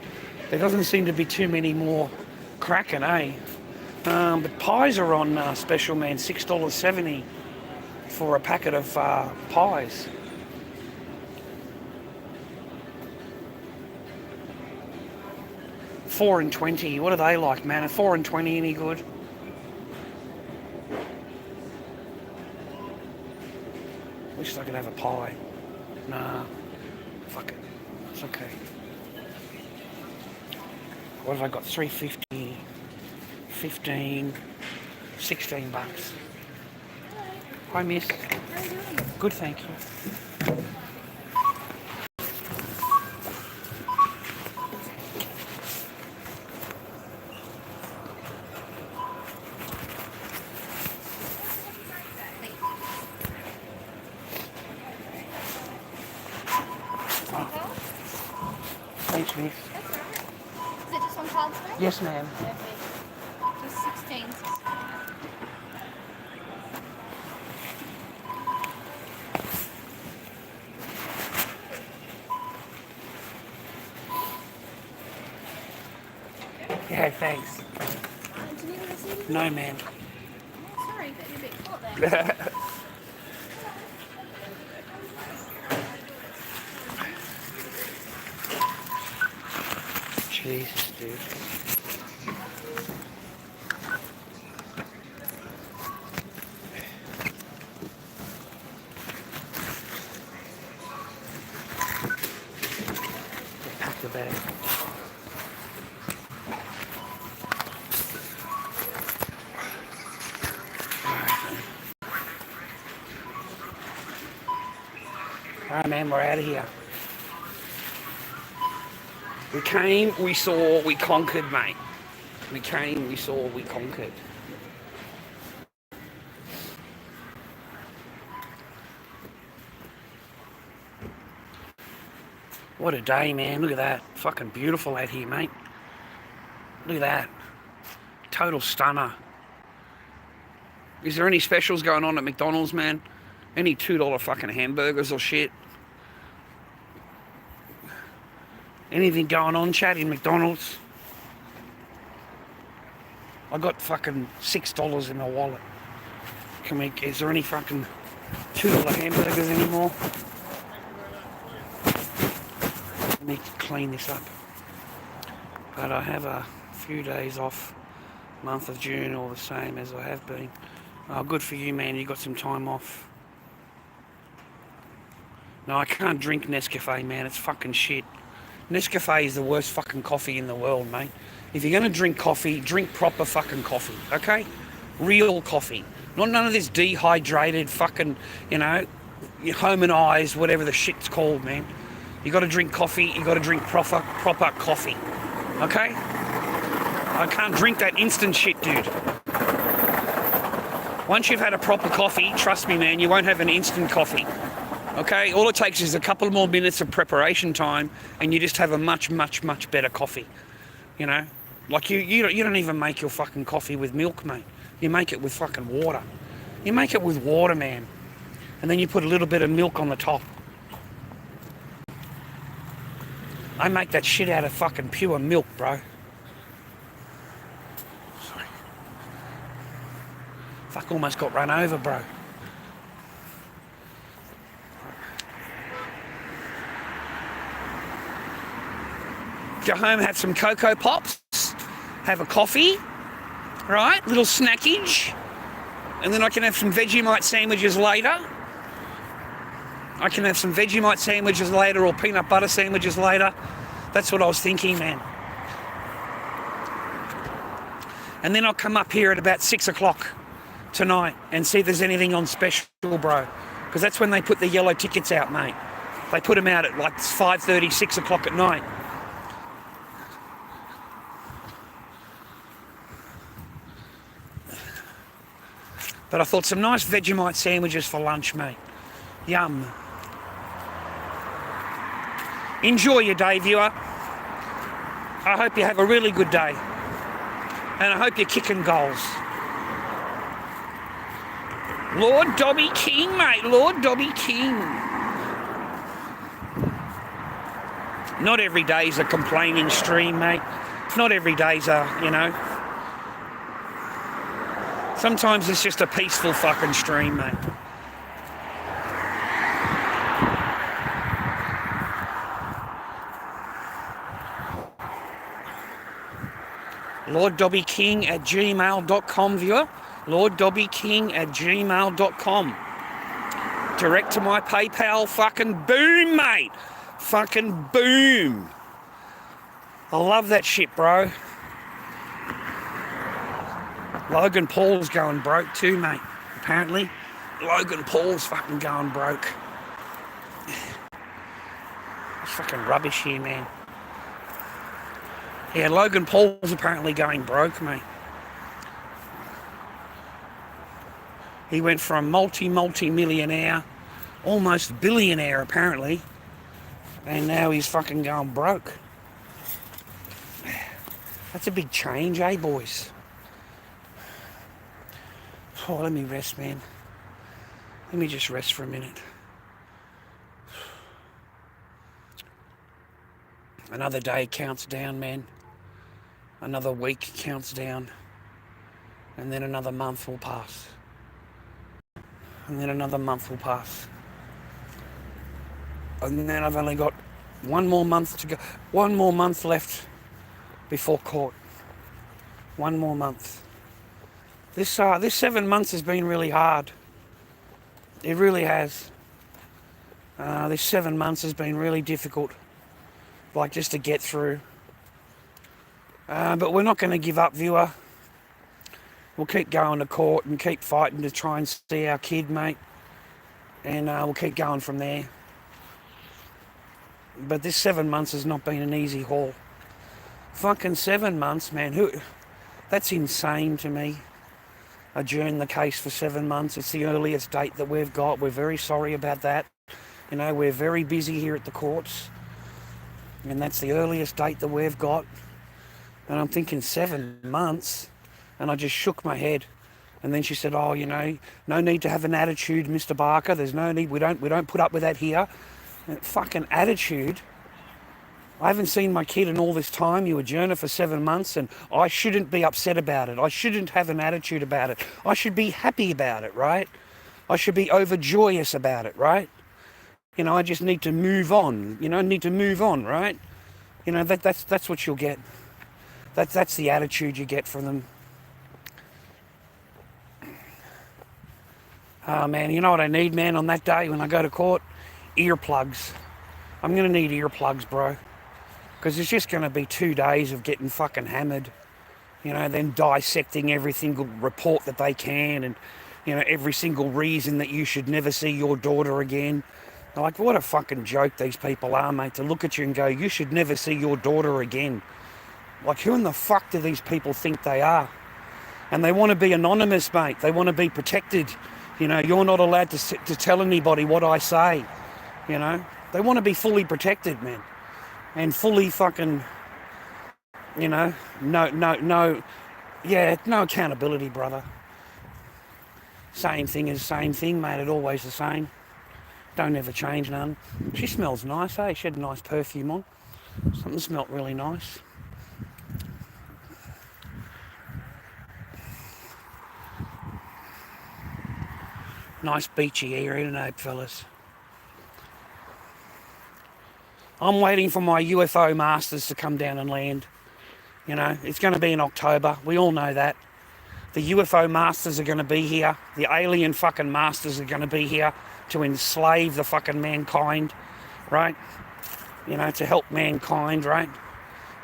A: There doesn't seem to be too many more cracking, eh? But pies are on special, man. $6.70 for a packet of pies. $4.20. What are they like, man? Are $4.20 any good? Wish I could have a pie. Nah. Fuck it. It's okay. What have I got? $3.50, 15, $16. Hi, miss.
C: How are you doing?
A: Good, thank you. Thanks, miss.
C: Is it just on cards now?
A: Yes, ma'am.
C: Perfect. Just 16.
A: Yeah, thanks.
C: Do you need a receipt?
A: No, ma'am.
C: Oh, sorry, got you a bit caught there.
A: Jesus, dude. Pack the bag. Alright, man, we're out of here. We came, we saw, we conquered, mate. We came, we saw, we conquered. What a day, man. Look at that. Fucking beautiful out here, mate. Look at that. Total stunner. Is there any specials going on at McDonald's, man? Any $2 fucking hamburgers or shit? Anything going on, Chad, in McDonald's? I got fucking $6 in my wallet. Is there any fucking $2 hamburgers anymore? Let me clean this up. But I have a few days off, month of June, all the same as I have been. Oh, good for you, man. You got some time off. No, I can't drink Nescafe, man. It's fucking shit. Nescafe is the worst fucking coffee in the world, mate. If you're going to drink coffee, drink proper fucking coffee, okay? Real coffee. Not none of this dehydrated fucking, you know, home and eyes, whatever the shit's called, man. You got to drink coffee. You got to drink proper coffee, okay? I can't drink that instant shit, dude. Once you've had a proper coffee, trust me, man, you won't have an instant coffee. Okay, all it takes is a couple more minutes of preparation time and you just have a much better coffee. You know? Like you don't even make your fucking coffee with milk, mate. You make it with fucking water. You make it with water, man. And then you put a little bit of milk on the top. I make that shit out of fucking pure milk, bro. Sorry. Fuck, almost got run over, bro. Go home, have some Cocoa Pops, have a coffee, right? Little snackage. And then I can have some Vegemite sandwiches later. I can have some Vegemite sandwiches later or peanut butter sandwiches later. That's what I was thinking, man. And then I'll come up here at about 6 o'clock tonight and see if there's anything on special, bro. Because that's when they put the yellow tickets out, mate. They put them out at like 5:30, 6 o'clock at night. But I thought some nice Vegemite sandwiches for lunch, mate. Yum. Enjoy your day, viewer. I hope you have a really good day. And I hope you're kicking goals. Lord Dobby King, mate. Lord Dobby King. Not every day's a complaining stream, mate. Not every day's a, you know. Sometimes it's just a peaceful fucking stream, mate. lorddobbyking@gmail.com, viewer. lorddobbyking@gmail.com. Direct to my PayPal. Fucking boom, mate. Fucking boom. I love that shit, bro. Logan Paul's going broke too, mate. Apparently. Logan Paul's fucking going broke. It's fucking rubbish here, man. Yeah, Logan Paul's apparently going broke, mate. He went from multi-millionaire, almost billionaire apparently, and now he's fucking going broke. That's a big change, eh, boys? Oh, let me rest, man. Let me just rest for a minute. Another day counts down, man. Another week counts down. And then another month will pass. And then another month will pass. And then I've only got one more month to go. One more month left before court. One more month. This 7 months has been really hard. It really has. This 7 months has been really difficult. Like, just to get through. But we're not going to give up, viewer. We'll keep going to court and keep fighting to try and see our kid, mate. And we'll keep going from there. But this 7 months has not been an easy haul. Fucking 7 months, man. That's insane to me. Adjourn the case for 7 months. It's the earliest date that we've got. We're very sorry about that. You know, we're very busy here at the courts. And that's the earliest date that we've got. And I'm thinking 7 months. And I just shook my head. And then she said, oh, you know, no need to have an attitude, Mr. Barker. There's no need. We don't put up with that here. And fucking attitude. I haven't seen my kid in all this time. You adjourn her for 7 months, and I shouldn't be upset about it. I shouldn't have an attitude about it. I should be happy about it, right? I should be overjoyous about it, right? You know, I just need to move on. You know, need to move on, right? You know, that's what you'll get. That's the attitude you get from them. Oh, man, you know what I need, man, on that day when I go to court? Earplugs. I'm going to need earplugs, bro. Because it's just going to be 2 days of getting fucking hammered. You know, then dissecting every single report that they can and, you know, every single reason that you should never see your daughter again. Like, what a fucking joke these people are, mate, to look at you and go, you should never see your daughter again. Like, who in the fuck do these people think they are? And they want to be anonymous, mate. They want to be protected. You know, you're not allowed to tell anybody what I say. You know, they want to be fully protected, man. And fully fucking, you know, no accountability, brother. Same thing as same thing, mate. It's always the same. Don't ever change none. She smells nice, eh? She had a nice perfume on. Something smelled really nice. Nice beachy area tonight, fellas. I'm waiting for my UFO masters to come down and land. You know, it's going to be in October. We all know that. The UFO masters are going to be here. The alien fucking masters are going to be here to enslave the fucking mankind, right? You know, to help mankind, right?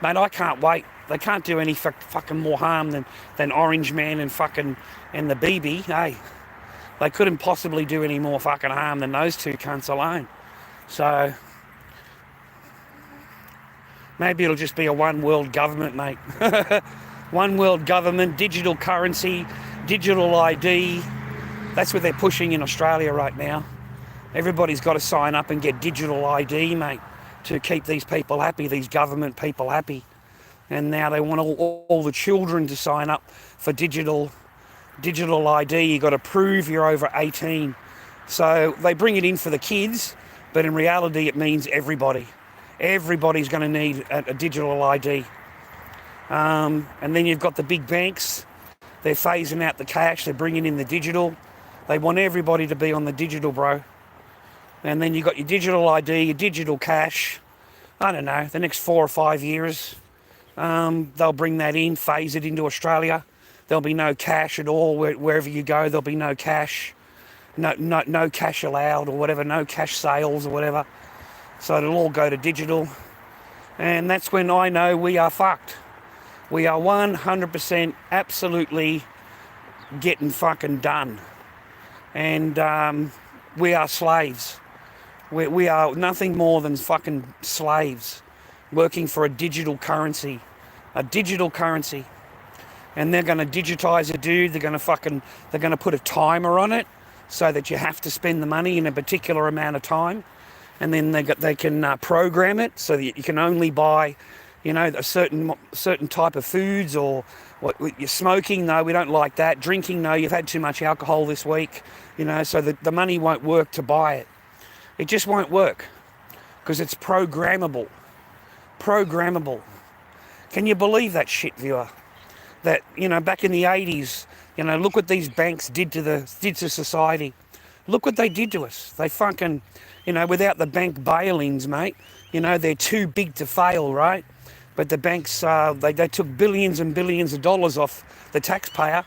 A: Mate, I can't wait. They can't do any fucking more harm than Orange Man and the BB, hey? They couldn't possibly do any more fucking harm than those two cunts alone. So maybe it'll just be a one world government, mate. One world government, digital currency, digital ID. That's what they're pushing in Australia right now. Everybody's got to sign up and get digital ID, mate, to keep these people happy, these government people happy. And now they want all the children to sign up for digital ID. You got to prove you're over 18. So they bring it in for the kids, but in reality it means everybody. Everybody's going to need a digital ID. And then you've got the big banks. They're phasing out the cash. They're bringing in the digital. They want everybody to be on the digital, bro. And then you've got your digital ID, your digital cash. I don't know, the next 4 or 5 years, they'll bring that in, phase it into Australia. There'll be no cash at all. Wherever you go, there'll be no cash. No cash allowed or whatever, no cash sales or whatever. So it'll all go to digital. And that's when I know we are fucked. We are 100% absolutely getting fucking done. And we are slaves. We are nothing more than fucking slaves working for a digital currency. A digital currency. And they're going to digitize it, dude. They're going to put a timer on it so that you have to spend the money in a particular amount of time. And then they can program it so that you can only buy, you know, a certain type of foods. Or what you're smoking, no, we don't like that. Drinking, no, you've had too much alcohol this week, you know, so the money won't work to buy it. It just won't work because it's programmable. Programmable. Can you believe that shit, viewer? That, you know, back in the 80s, you know, look what these banks did to society. Look what they did to us. They fucking, you know, without the bank bail-ins, mate, you know, they're too big to fail, right? But the banks, they took billions and billions of dollars off the taxpayer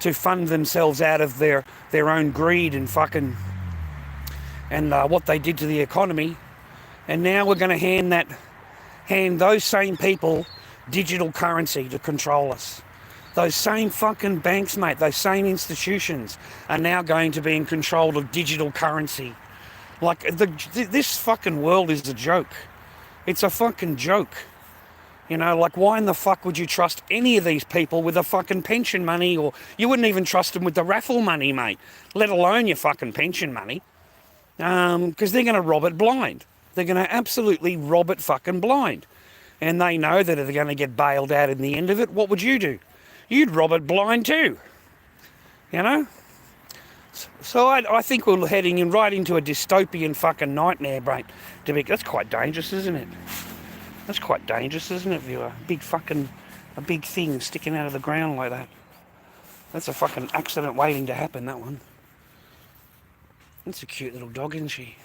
A: to fund themselves out of their own greed and fucking, and what they did to the economy. And now we're going to hand those same people digital currency to control us. Those same fucking banks, mate, those same institutions are now going to be in control of digital currency. Like, this fucking world is a joke. It's a fucking joke. You know, like, why in the fuck would you trust any of these people with the fucking pension money? Or you wouldn't even trust them with the raffle money, mate, let alone your fucking pension money. Because they're going to rob it blind. They're going to absolutely rob it fucking blind. And they know that if they're going to get bailed out in the end of it, what would you do? You'd rob it blind too. You know? So I think we're heading in right into a dystopian fucking nightmare, mate. That's quite dangerous, isn't it? That's quite dangerous, isn't it, viewer? A big thing sticking out of the ground like that. That's a fucking accident waiting to happen, that one. That's a cute little dog, isn't she?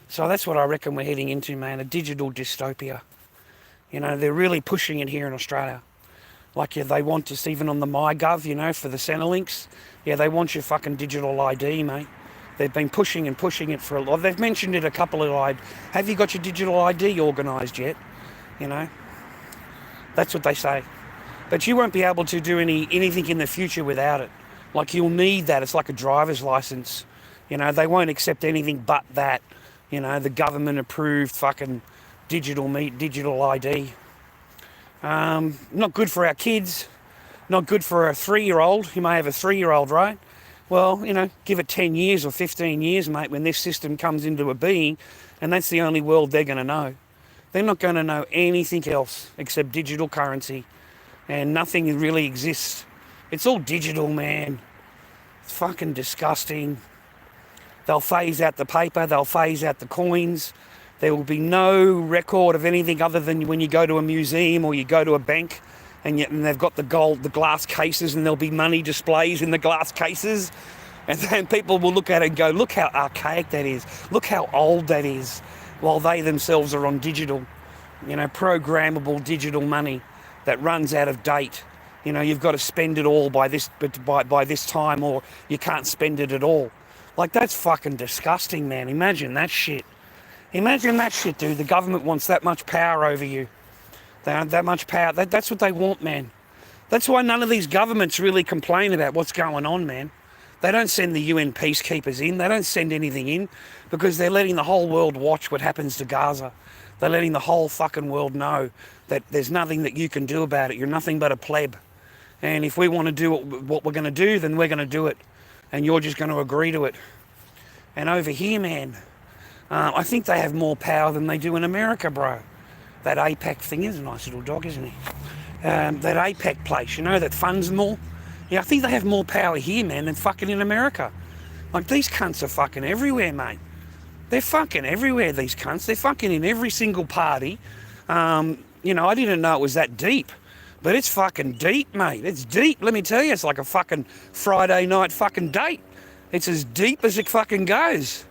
A: So that's what I reckon we're heading into, man, a digital dystopia. You know, they're really pushing it here in Australia. Like, yeah, they want us even on the MyGov, you know, for the Centrelinks. Yeah, they want your fucking digital ID, mate. They've been pushing and pushing it for a lot. They've mentioned it a couple of times. Have you got your digital ID organised yet? You know, that's what they say. But you won't be able to do anything in the future without it. Like, you'll need that. It's like a driver's licence. You know, they won't accept anything but that. You know, the government approved fucking digital ID. Not good for our kids. Not good for a 3-year-old. You may have a 3-year-old, right? Well, you know, give it 10 years or 15 years, mate, when this system comes into a being, and that's the only world they're going to know. They're not going to know anything else except digital currency, and nothing really exists. It's all digital, man. It's fucking disgusting. They'll phase out the paper, they'll phase out the coins. There will be no record of anything other than when you go to a museum or you go to a bank and they've got the glass cases, and there'll be money displays in the glass cases. And then people will look at it and go, look how archaic that is. Look how old that is. While they themselves are on digital, you know, programmable digital money that runs out of date. You know, you've got to spend it all by this time, or you can't spend it at all. Like, that's fucking disgusting, man. Imagine that shit. Imagine that shit, dude. The government wants that much power over you. They have that much power. That's what they want, man. That's why none of these governments really complain about what's going on, man. They don't send the UN peacekeepers in. They don't send anything in because they're letting the whole world watch what happens to Gaza. They're letting the whole fucking world know that there's nothing that you can do about it. You're nothing but a pleb. And if we want to do what we're going to do, then we're going to do it. And you're just going to agree to it. And over here, man, I think they have more power than they do in America, bro. That APAC thing is a nice little dog, isn't he? That APAC place, you know, that funds them all. Yeah, I think they have more power here, man, than fucking in America. Like, these cunts are fucking everywhere, mate. They're fucking everywhere, these cunts. They're fucking in every single party. You know, I didn't know it was that deep. But it's fucking deep, mate. It's deep, let me tell you. It's like a fucking Friday night fucking date. It's as deep as it fucking goes.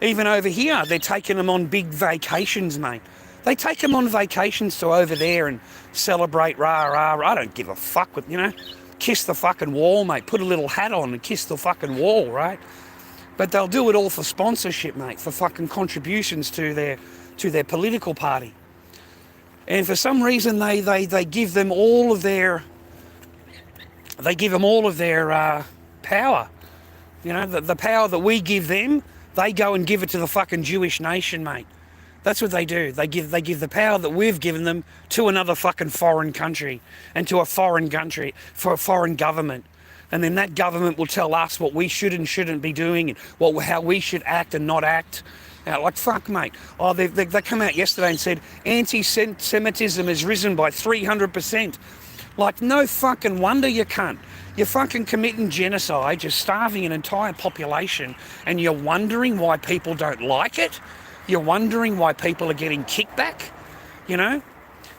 A: Even over here, they're taking them on big vacations, mate. They take them on vacations to over there and celebrate, rah. I don't give a fuck with, you know, kiss the fucking wall, mate. Put a little hat on and kiss the fucking wall, right? But they'll do it all for sponsorship, mate, for fucking contributions to their political party. And for some reason, they give them all of their power. You know, the power that we give them, they go and give it to the fucking Jewish nation, mate. That's what they do. They give the power that we've given them to another fucking foreign country and to a foreign country, for a foreign government. And then that government will tell us what we should and shouldn't be doing and how we should act and not act. Like, fuck, mate. Oh, they come out yesterday and said anti-Semitism has risen by 300%. Like, no fucking wonder you can't. You're fucking committing genocide. You're starving an entire population, and you're wondering why people don't like it. You're wondering why people are getting kickback. You know,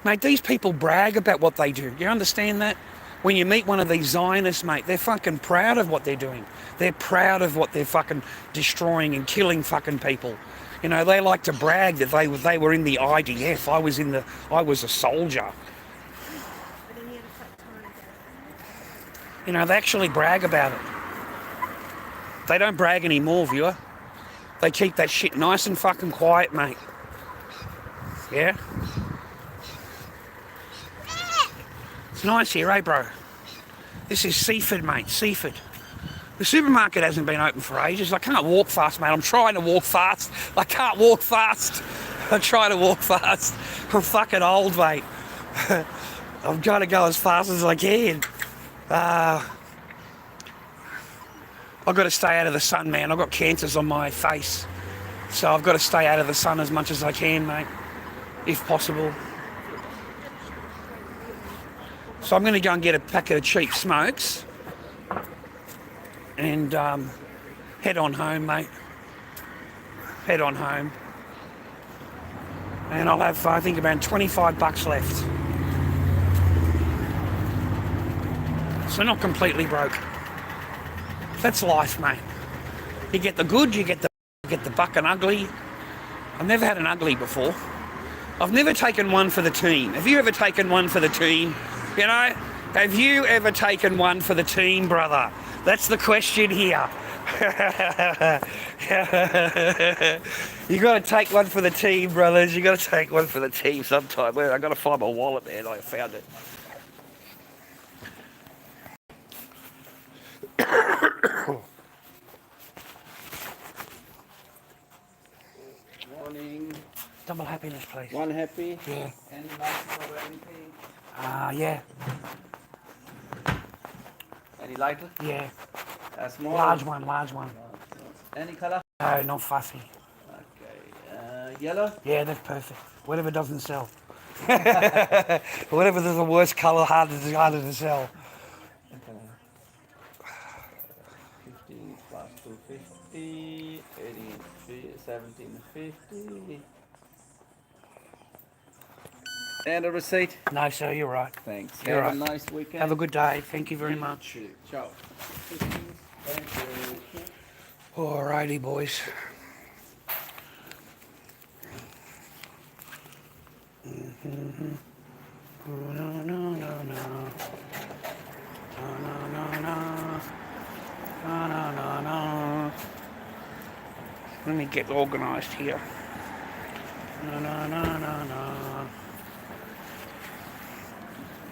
A: mate. These people brag about what they do. You understand that? When you meet one of these Zionists, mate, they're fucking proud of what they're doing. They're proud of what they're fucking destroying and killing fucking people. You know, they like to brag that they were in the IDF. I was a soldier. You know, they actually brag about it. They don't brag anymore, viewer. They keep that shit nice and fucking quiet, mate. Yeah? It's nice here, eh, bro? This is Seaford, mate. Seaford. The supermarket hasn't been open for ages. I can't walk fast, mate. I'm trying to walk fast. I can't walk fast. I'm trying to walk fast. I'm fucking old, mate. I'm trying to go as fast as I can. I've got to stay out of the sun, man. I've got cancers on my face. So I've got to stay out of the sun as much as I can, mate, if possible. So I'm going to go and get a packet of cheap smokes and head on home, mate. Head on home. And I'll have, I think, about 25 bucks left. So not completely broke. That's life, mate. You get the good, you get the buck and ugly. I've never had an ugly before. I've never taken one for the team. Have you ever taken one for the team? You know, have you ever taken one for the team, brother? That's the question here. You got to take one for the team, brothers. You got to take one for the team sometime. Well, I got to find my wallet, man. I found it.
B: Morning.
A: Double happiness, please.
B: One happy?
A: Yeah.
B: Any lighter or anything?
A: Yeah.
B: Any lighter?
A: Yeah.
B: Small?
A: Large one.
B: Any color?
A: No, not fussy.
B: Okay. Yellow?
A: Yeah, that's perfect. Whatever doesn't sell. Whatever is the worst colour, harder to sell.
B: 15 plus 250, 18, 1750. And a receipt.
A: No, sir, you're right.
B: Thanks.
A: You're
B: Have
A: right.
B: a nice weekend.
A: Have a good day. Thank you very much.
B: Ciao. Thank you.
A: Alrighty, boys. Let me get organised here.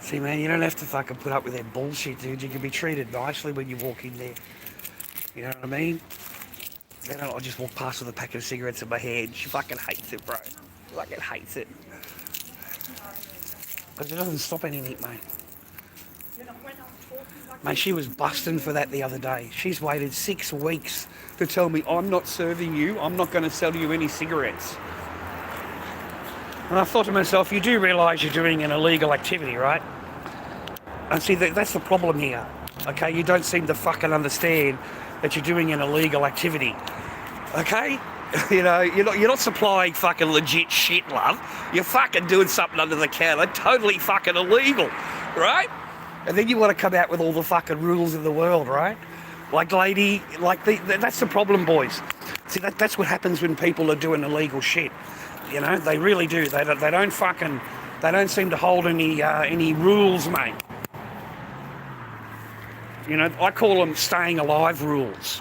A: See, man, you don't have to fucking put up with that bullshit, dude. You can be treated nicely when you walk in there. You know what I mean? Then I'll just walk past with a packet of cigarettes in my hand. She fucking hates it, bro. She fucking hates it. Because it doesn't stop anything, mate. Mate, she was busting for that the other day. She's waited 6 weeks to tell me, I'm not serving you. I'm not going to sell you any cigarettes. And I thought to myself, you do realise you're doing an illegal activity, right? And see, that's the problem here. Okay, you don't seem to fucking understand that you're doing an illegal activity. Okay? You know, you're not supplying fucking legit shit, love. You're fucking doing something under the counter, totally fucking illegal, right? And then you want to come out with all the fucking rules in the world, right? Like, lady, like, that's the problem, boys. See, that's what happens when people are doing illegal shit. You know, they really do. They don't seem to hold any rules, mate. You know, I call them staying alive rules.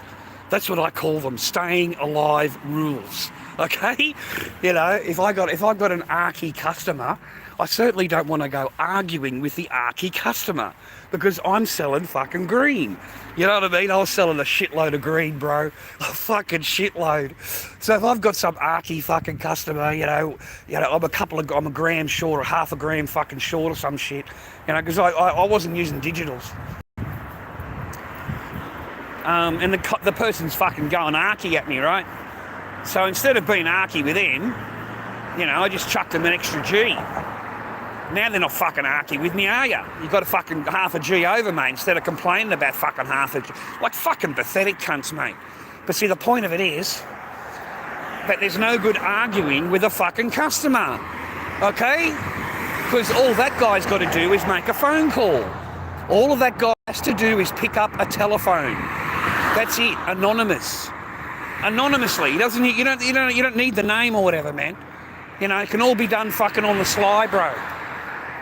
A: That's what I call them, staying alive rules. Okay? You know, if I've got an arky customer, I certainly don't want to go arguing with the arky customer because I'm selling fucking green. You know what I mean? I was selling a shitload of green, bro. A fucking shitload. So if I've got some arky fucking customer, you know, I'm a gram short or half a gram fucking short or some shit, you know, because I wasn't using digitals. And the person's fucking going arky at me, right? So instead of being arky with them, you know, I just chucked them an extra G. Now they're not fucking arky with me, are ya? You got a fucking half a G over, mate, instead of complaining about fucking half a G. Like fucking pathetic cunts, mate. But see, the point of it is that there's no good arguing with a fucking customer, okay? Because all that guy's got to do is make a phone call. All of that guy has to do is pick up a telephone. That's it, anonymous. Anonymously. You don't need the name or whatever, man. You know, it can all be done fucking on the sly, bro.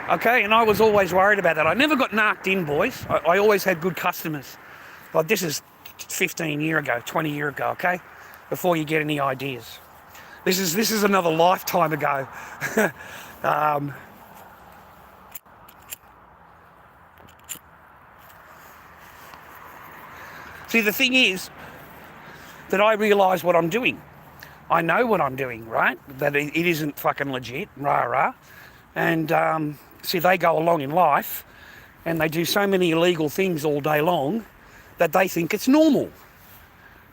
A: Okay, and I was always worried about that. I never got narked in, boys. I always had good customers. Like, this is 15 years ago, 20 years ago, okay? Before you get any ideas. This is another lifetime ago. See, the thing is that I realise what I'm doing. I know what I'm doing, right? That it isn't fucking legit, rah-rah. And, see, they go along in life and they do so many illegal things all day long that they think it's normal.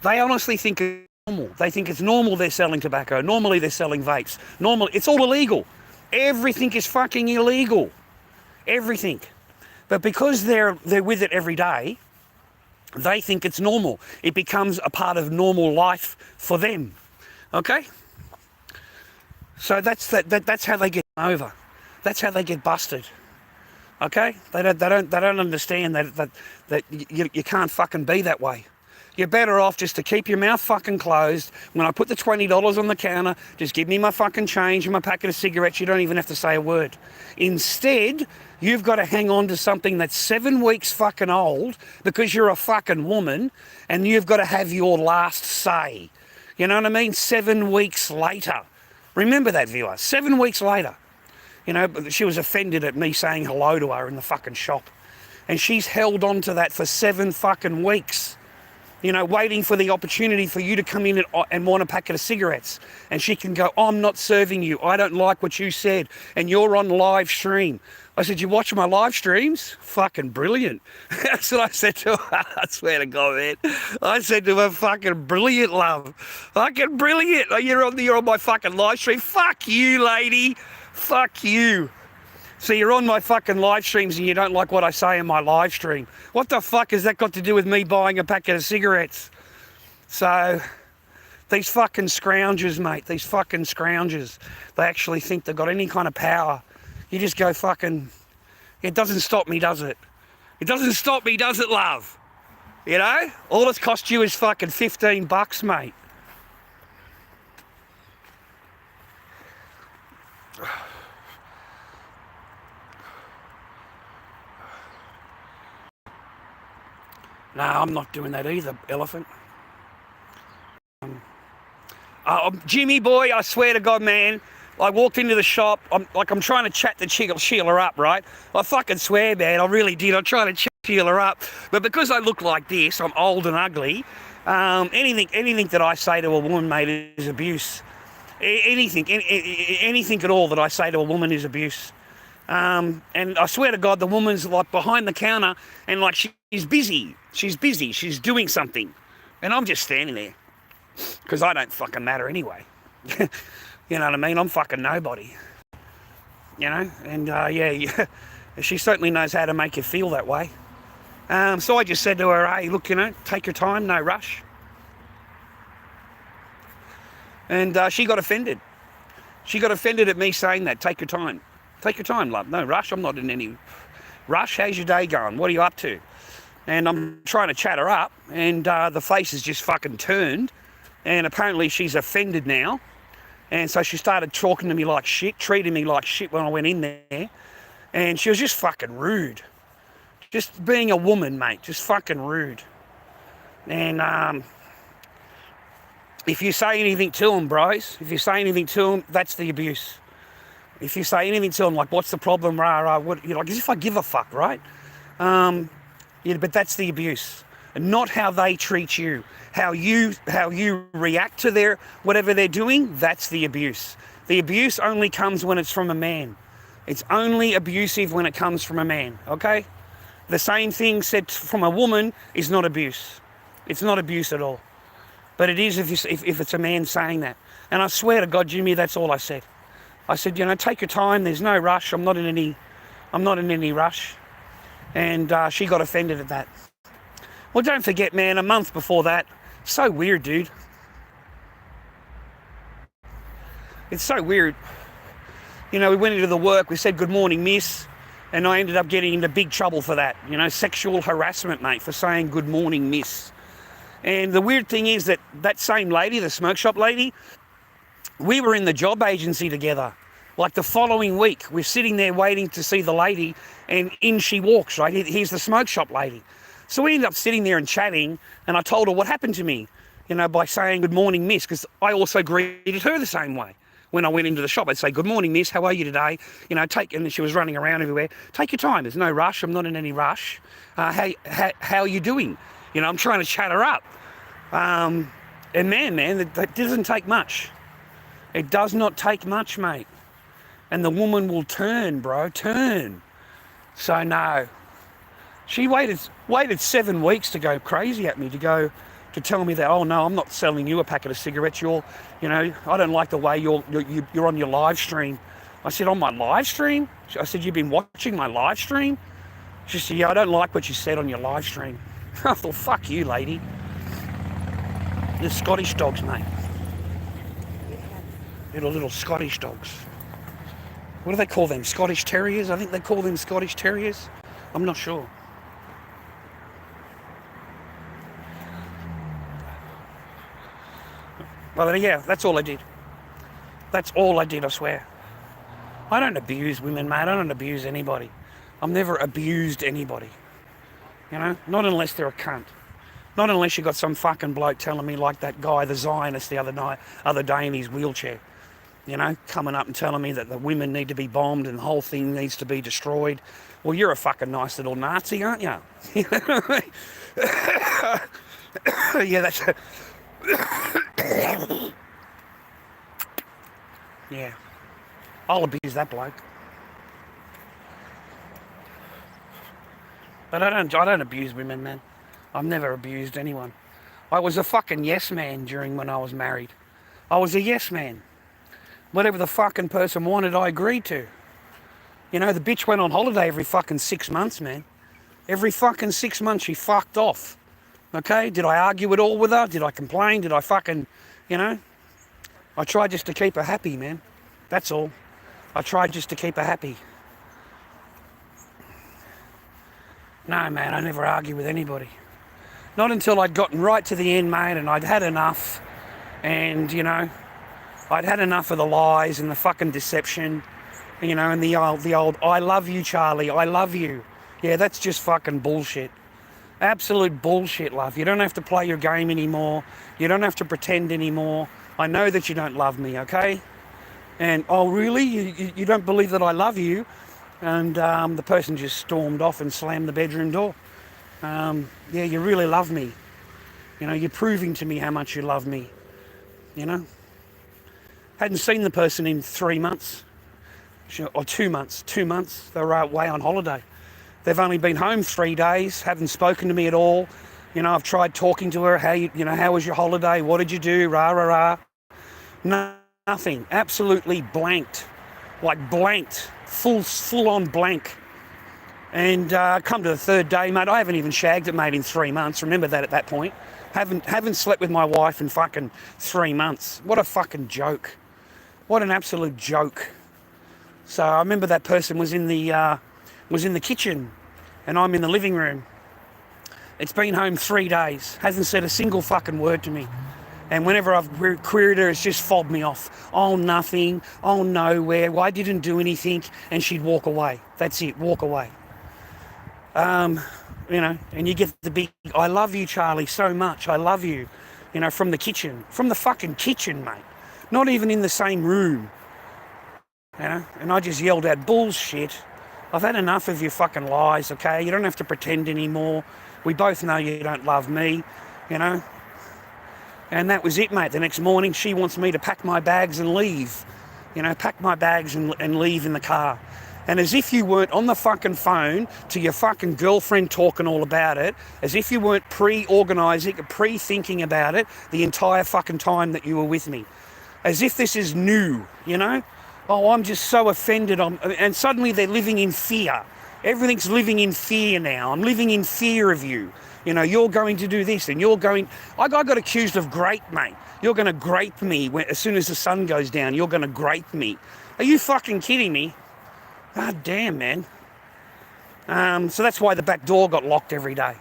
A: They honestly think it's normal. They think it's normal they're selling tobacco. Normally they're selling vapes. Normally, it's all illegal. Everything is fucking illegal. Everything. But because they're with it every day, they think it's normal. It becomes a part of normal life for them. Okay? So that's how they get over. That's how they get busted. Okay? They don't understand that you can't fucking be that way. You're better off just to keep your mouth fucking closed. When I put the $20 on the counter, just give me my fucking change and my packet of cigarettes. You don't even have to say a word. Instead, you've got to hang on to something that's 7 weeks fucking old because you're a fucking woman, and you've got to have your last say. You know what I mean? 7 weeks later. Remember that, viewer. 7 weeks later. You know, she was offended at me saying hello to her in the fucking shop. And she's held on to that for 7 fucking weeks. You know, waiting for the opportunity for you to come in and want a packet of cigarettes. And she can go, I'm not serving you. I don't like what you said. And you're on live stream. I said, you watch my live streams? Fucking brilliant. That's what I said to her. I swear to God, man. I said to her, fucking brilliant, love. Fucking brilliant. You're on my fucking live stream. Fuck you, lady. Fuck you. So you're on my fucking live streams and you don't like what I say in my live stream. What the fuck has that got to do with me buying a packet of cigarettes? So, these fucking scroungers, mate, these fucking scroungers, they actually think they've got any kind of power. You just go fucking, it doesn't stop me, does it? It doesn't stop me, does it, love? You know? All it's cost you is fucking $15, mate. No, I'm not doing that either, elephant. Jimmy boy, I swear to God, man, I walked into the shop, I'm trying to chat the Sheila up, right? I fucking swear, man, I really did. I'm trying to chat Sheila up. But because I look like this, I'm old and ugly, anything that I say to a woman, mate, is abuse. Anything at all that I say to a woman is abuse. And I swear to God, the woman's like behind the counter and like she's busy. She's busy. She's doing something. And I'm just standing there because I don't fucking matter anyway. You know what I mean? I'm fucking nobody. You know? And yeah, she certainly knows how to make you feel that way. So I just said to her, hey, look, you know, take your time, no rush. And she got offended. She got offended at me saying that, take your time. Take your time, love. No rush. I'm not in any rush. How's your day going? What are you up to? And I'm trying to chat her up, and the face has just fucking turned, and apparently she's offended now. And so she started talking to me like shit, treating me like shit when I went in there. And she was just fucking rude. Just being a woman, mate. Just fucking rude. And if you say anything to them, bros, if you say anything to them, that's the abuse. If you say anything to them, like, what's the problem, what, you know, like, as if I give a fuck, right? Yeah, but that's the abuse. And not how they treat you. How you react to their, whatever they're doing, that's the abuse. The abuse only comes when it's from a man. It's only abusive when it comes from a man, okay? The same thing said from a woman is not abuse. It's not abuse at all. But it is if it's a man saying that. And I swear to God, Jimmy, that's all I said. I said, you know, take your time. There's no rush. I'm not in any rush. And she got offended at that. Well, don't forget, man, a month before that, so weird, dude. It's so weird. You know, we went into the work, we said, good morning, miss. And I ended up getting into big trouble for that. You know, sexual harassment, mate, for saying good morning, miss. And the weird thing is that same lady, the smoke shop lady, we were in the job agency together. Like the following week, we're sitting there waiting to see the lady, and in she walks, right? Here's the smoke shop lady. So we ended up sitting there and chatting, and I told her what happened to me, you know, by saying good morning, miss, because I also greeted her the same way. When I went into the shop, I'd say, good morning, miss, how are you today? You know, and she was running around everywhere. Take your time, there's no rush, I'm not in any rush. How are you doing? You know, I'm trying to chat her up. And man, that doesn't take much. It does not take much, mate. And the woman will turn, bro, turn. So no. She waited 7 weeks to go crazy at me, to tell me that, oh no, I'm not selling you a packet of cigarettes. I don't like the way you're on your live stream. I said, on my live stream? I said, you've been watching my live stream? She said, yeah, I don't like what you said on your live stream. I thought, fuck you, lady. The Scottish dogs, mate. Little Scottish dogs. What do they call them? Scottish Terriers? I think they call them Scottish Terriers. I'm not sure. Well, yeah, that's all I did. That's all I did, I swear. I don't abuse women, mate. I don't abuse anybody. I've never abused anybody. You know? Not unless they're a cunt. Not unless you got some fucking bloke telling me, like that guy, the Zionist, the other day in his wheelchair. You know, coming up and telling me that the women need to be bombed and the whole thing needs to be destroyed. Well, you're a fucking nice little Nazi, aren't you? Yeah, that's... Yeah. I'll abuse that bloke. But I don't abuse women, man. I've never abused anyone. I was a fucking yes man when I was married. I was a yes man. Whatever the fucking person wanted, I agreed to. You know, the bitch went on holiday every fucking 6 months, man. Every fucking 6 months she fucked off. Okay? Did I argue at all with her? Did I complain? Did I fucking, you know? I tried just to keep her happy, man. That's all. I tried just to keep her happy. No, man, I never argue with anybody. Not until I'd gotten right to the end, mate, and I'd had enough. And, you know, I'd had enough of the lies and the fucking deception, you know, and the old, I love you, Charlie, I love you. Yeah, that's just fucking bullshit. Absolute bullshit, love. You don't have to play your game anymore. You don't have to pretend anymore. I know that you don't love me, okay? And, oh, really? You don't believe that I love you? And the person just stormed off and slammed the bedroom door. Yeah, you really love me. You know, you're proving to me how much you love me. You know? Hadn't seen the person in 3 months. Or 2 months. 2 months. They were away on holiday. They've only been home 3 days, haven't spoken to me at all. You know, I've tried talking to her, how was your holiday? What did you do? Rah, rah, rah. Nothing. Absolutely blanked. Like blanked. Full on blank. And come to the third day, mate, I haven't even shagged it, mate, in 3 months. Remember that at that point. Haven't slept with my wife in fucking 3 months. What a fucking joke. What an absolute joke. So I remember that person was in the kitchen and I'm in the living room. It's been home 3 days. Hasn't said a single fucking word to me. And whenever I've queried her, it's just fobbed me off. Oh, nothing. Oh, nowhere. Well, I didn't do anything. And she'd walk away. That's it. Walk away. You know, and you get the big, I love you, Charlie, so much. I love you. You know, from the kitchen. From the fucking kitchen, mate. Not even in the same room. You know, and I just yelled out, bullshit. I've had enough of your fucking lies, okay? You don't have to pretend anymore. We both know you don't love me, you know? And that was it, mate. The next morning, she wants me to pack my bags and leave. You know, pack my bags and leave in the car. And as if you weren't on the fucking phone to your fucking girlfriend talking all about it, as if you weren't pre-organising, pre-thinking about it the entire fucking time that you were with me. As if this is new, you know? Oh, I'm just so offended. And suddenly they're living in fear. Everything's living in fear now. I'm living in fear of you. You know, you're going to do this and you're going... I got accused of grape, mate. You're going to grape me as soon as the sun goes down. You're going to grape me. Are you fucking kidding me? God damn, man. So that's why the back door got locked every day.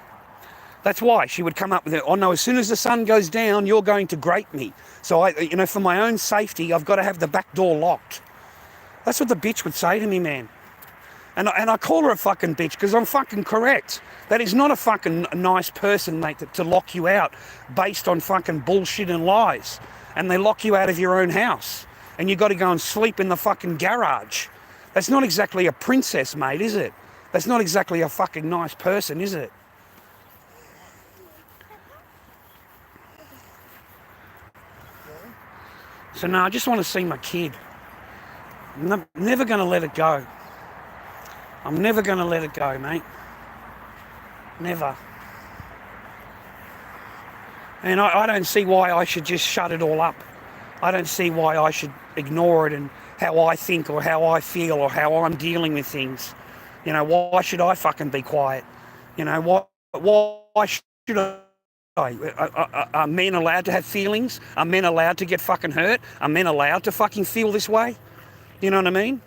A: That's why she would come up with it. Oh no, as soon as the sun goes down, you're going to grape me. So I, you know, for my own safety, I've got to have the back door locked. That's what the bitch would say to me, man. And I call her a fucking bitch because I'm fucking correct. That is not a fucking nice person, mate, to lock you out based on fucking bullshit and lies. And they lock you out of your own house. And you got to go and sleep in the fucking garage. That's not exactly a princess, mate, is it? That's not exactly a fucking nice person, is it? So no, I just want to see my kid. I'm never going to let it go. I'm never going to let it go, mate. Never. And I don't see why I should just shut it all up. I don't see why I should ignore it and how I think or how I feel or how I'm dealing with things. You know, why should I fucking be quiet? You know, why should I? Are men allowed to have feelings? Are men allowed to get fucking hurt? Are men allowed to fucking feel this way? You know what I mean?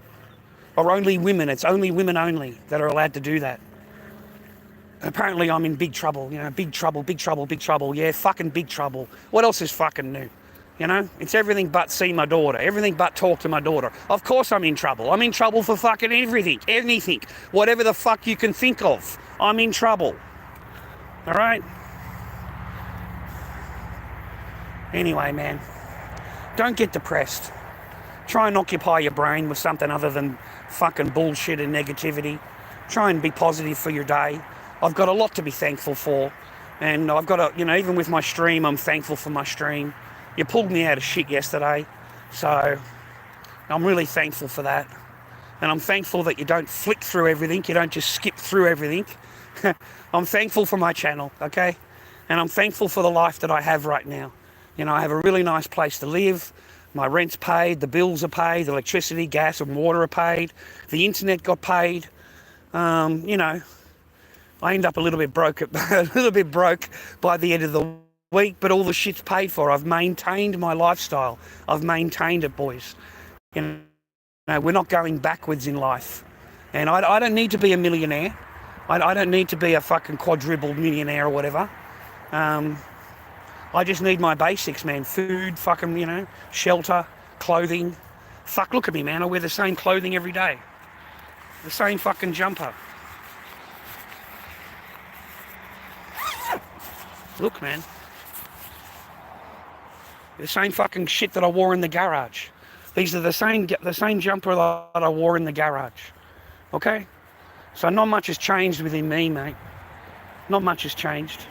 A: Or only women? It's only women only that are allowed to do that. Apparently I'm in big trouble, you know, big trouble, big trouble, big trouble. Yeah, fucking big trouble. What else is fucking new? You know, it's everything but see my daughter, everything but talk to my daughter. Of course I'm in trouble. I'm in trouble for fucking everything, anything, whatever the fuck you can think of. I'm in trouble. All right? Anyway, man, don't get depressed. Try and occupy your brain with something other than fucking bullshit and negativity. Try and be positive for your day. I've got a lot to be thankful for. And I've got a, you know, even with my stream, I'm thankful for my stream. You pulled me out of shit yesterday. So I'm really thankful for that. And I'm thankful that you don't flick through everything. You don't just skip through everything. I'm thankful for my channel, okay? And I'm thankful for the life that I have right now. You know, I have a really nice place to live. My rent's paid, the bills are paid, the electricity, gas and water are paid. The internet got paid. You know, I end up a little bit broke by the end of the week, but all the shit's paid for. I've maintained my lifestyle. I've maintained it, boys. You know, we're not going backwards in life. And I don't need to be a millionaire. I don't need to be a fucking quadruple millionaire or whatever. I just need my basics, man. Food, fucking, you know, shelter, clothing. Fuck, look at me, man. I wear the same clothing every day. The same fucking jumper. Look, man. The same fucking shit that I wore in the garage. These are the same jumper that I wore in the garage. Okay? So not much has changed within me, mate. Not much has changed.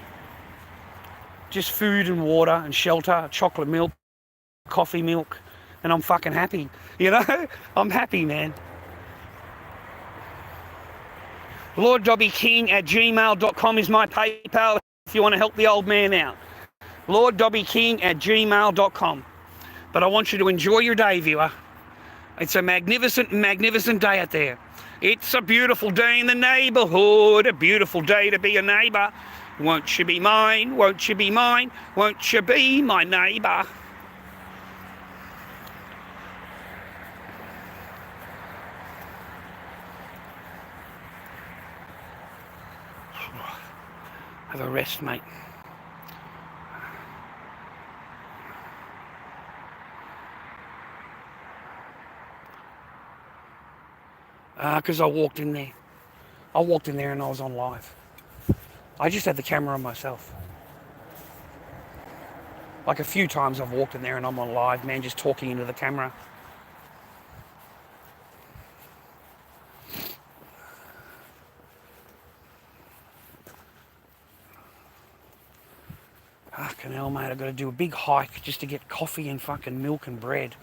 A: Just food and water and shelter, chocolate milk, coffee milk, and I'm fucking happy. You know? I'm happy, man. lorddobbyking@gmail.com is my PayPal if you want to help the old man out. lorddobbyking@gmail.com. But I want you to enjoy your day, viewer. It's a magnificent, magnificent day out there. It's a beautiful day in the neighbourhood, a beautiful day to be a neighbour. Won't you be mine? Won't you be mine? Won't you be my neighbour? Have a rest, mate. Because I walked in there. I walked in there and I was on live. I just had the camera on myself. Like a few times I've walked in there and I'm on live, man, just talking into the camera. Fucking hell, mate, I've got to do a big hike just to get coffee and fucking milk and bread.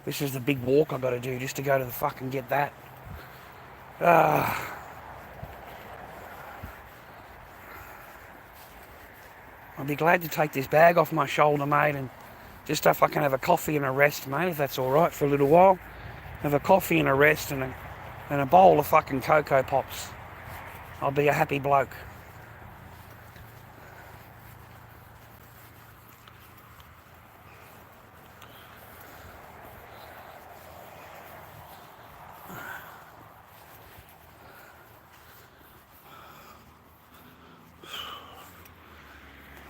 A: This is the big walk I've got to do just to go to the fucking get that. I'll be glad to take this bag off my shoulder, mate, and just if I can have a coffee and a rest, mate, if that's all right for a little while. Have a coffee and a rest and a bowl of fucking Cocoa Pops. I'll be a happy bloke.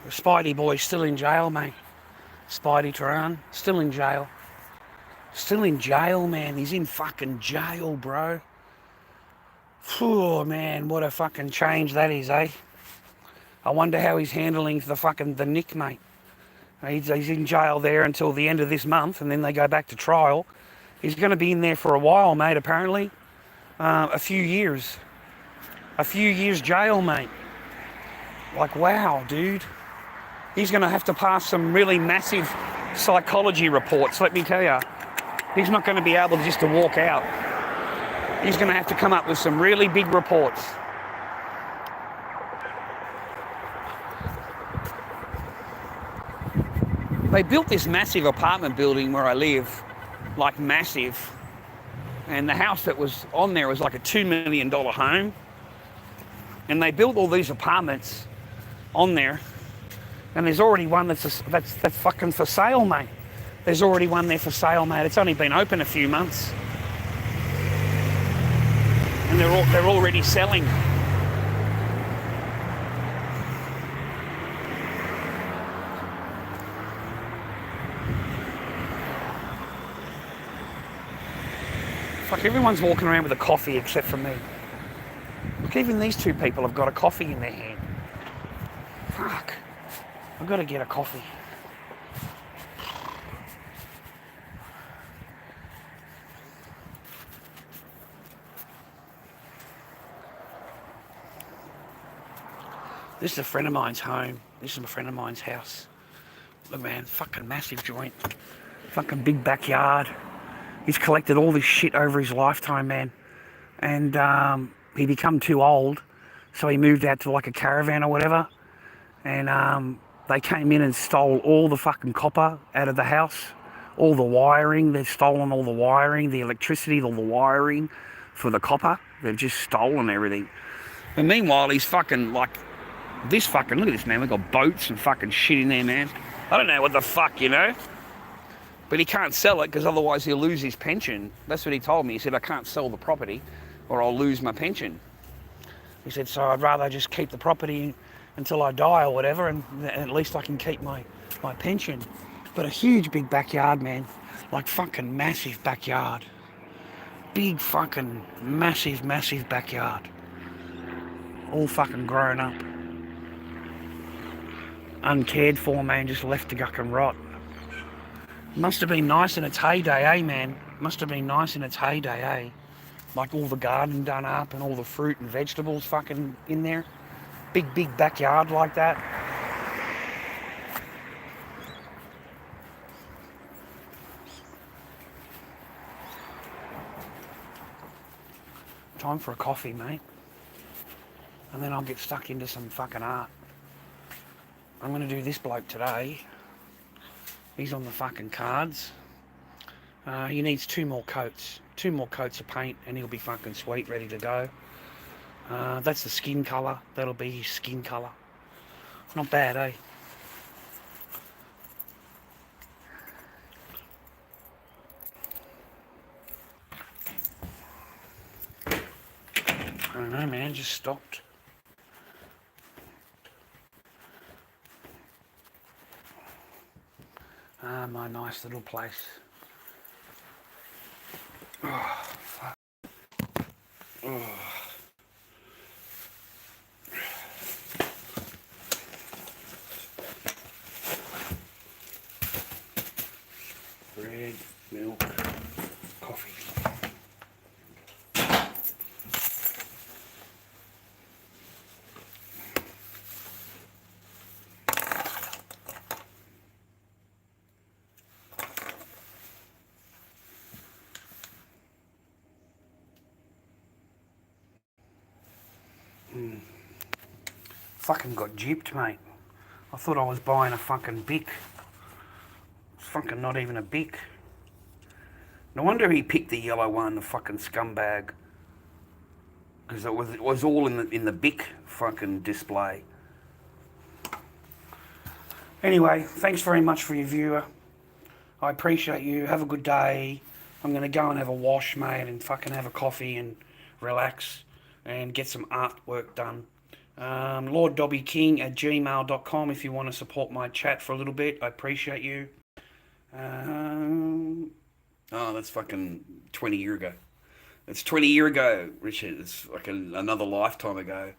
A: The Spidey boy's still in jail, mate. Spidey Turan, still in jail. Still in jail, man. He's in fucking jail, bro. Oh, man, what a fucking change that is, eh? I wonder how he's handling the nick, mate. He's in jail there until the end of this month, and then they go back to trial. He's going to be in there for a while, mate, apparently. A few years. A few years jail, mate. Like, wow, dude. He's going to have to pass some really massive psychology reports, let me tell you. He's not going to be able just to walk out. He's going to have to come up with some really big reports. They built this massive apartment building where I live, like massive. And the house that was on there was like a $2 million home. And they built all these apartments on there. And there's already one that's fucking for sale, mate. There's already one there for sale, mate. It's only been open a few months. And they're already selling. Fuck, everyone's walking around with a coffee except for me. Look, even these two people have got a coffee in their hand. Fuck. I've got to get a coffee. This is a friend of mine's home. This is a friend of mine's house. Look, man, fucking massive joint. Fucking big backyard. He's collected all this shit over his lifetime, man. And he become too old, so he moved out to like a caravan or whatever. And they came in and stole all the fucking copper out of the house. All the wiring. They've stolen all the wiring, the electricity, all the wiring for the copper. They've just stolen everything. And meanwhile, he's fucking like... This fucking, look at this, man. We've got boats and fucking shit in there, man. I don't know what the fuck, you know? But he can't sell it because otherwise he'll lose his pension. That's what he told me. He said, I can't sell the property or I'll lose my pension. He said, so I'd rather just keep the property until I die or whatever, and at least I can keep my pension. But a huge big backyard, man. Like fucking massive backyard. Big fucking massive backyard. All fucking grown up. Uncared for, man, just left to guck and rot. Must have been nice in its heyday, eh, man? Must have been nice in its heyday, eh? Like all the garden done up and all the fruit and vegetables fucking in there. Big backyard like that. Time for a coffee, mate. And then I'll get stuck into some fucking art. I'm going to do this bloke today. He's on the fucking cards. He needs 2 more coats. 2 more coats of paint and he'll be fucking sweet, ready to go. That's the skin colour. That'll be his skin colour. Not bad, eh? I don't know, man. Just stopped. My nice little place. Oh, fuck. Oh. Bread, milk, coffee. Fucking got gypped, mate. I thought I was buying a fucking Bic. It's fucking not even a Bic. No wonder he picked the yellow one, the fucking scumbag. Because it was all in the Bic fucking display. Anyway, thanks very much for your viewer. I appreciate you. Have a good day. I'm going to go and have a wash, mate, and fucking have a coffee and relax and get some artwork done. lorddobbyking@gmail.com if you want to support my chat for a little bit. I appreciate you. Oh, that's fucking 20 years ago. It's 20 years ago, Richard. It's like another lifetime ago.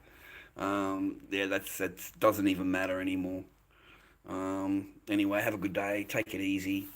A: Yeah, that doesn't even matter anymore. Anyway, have a good day. Take it easy.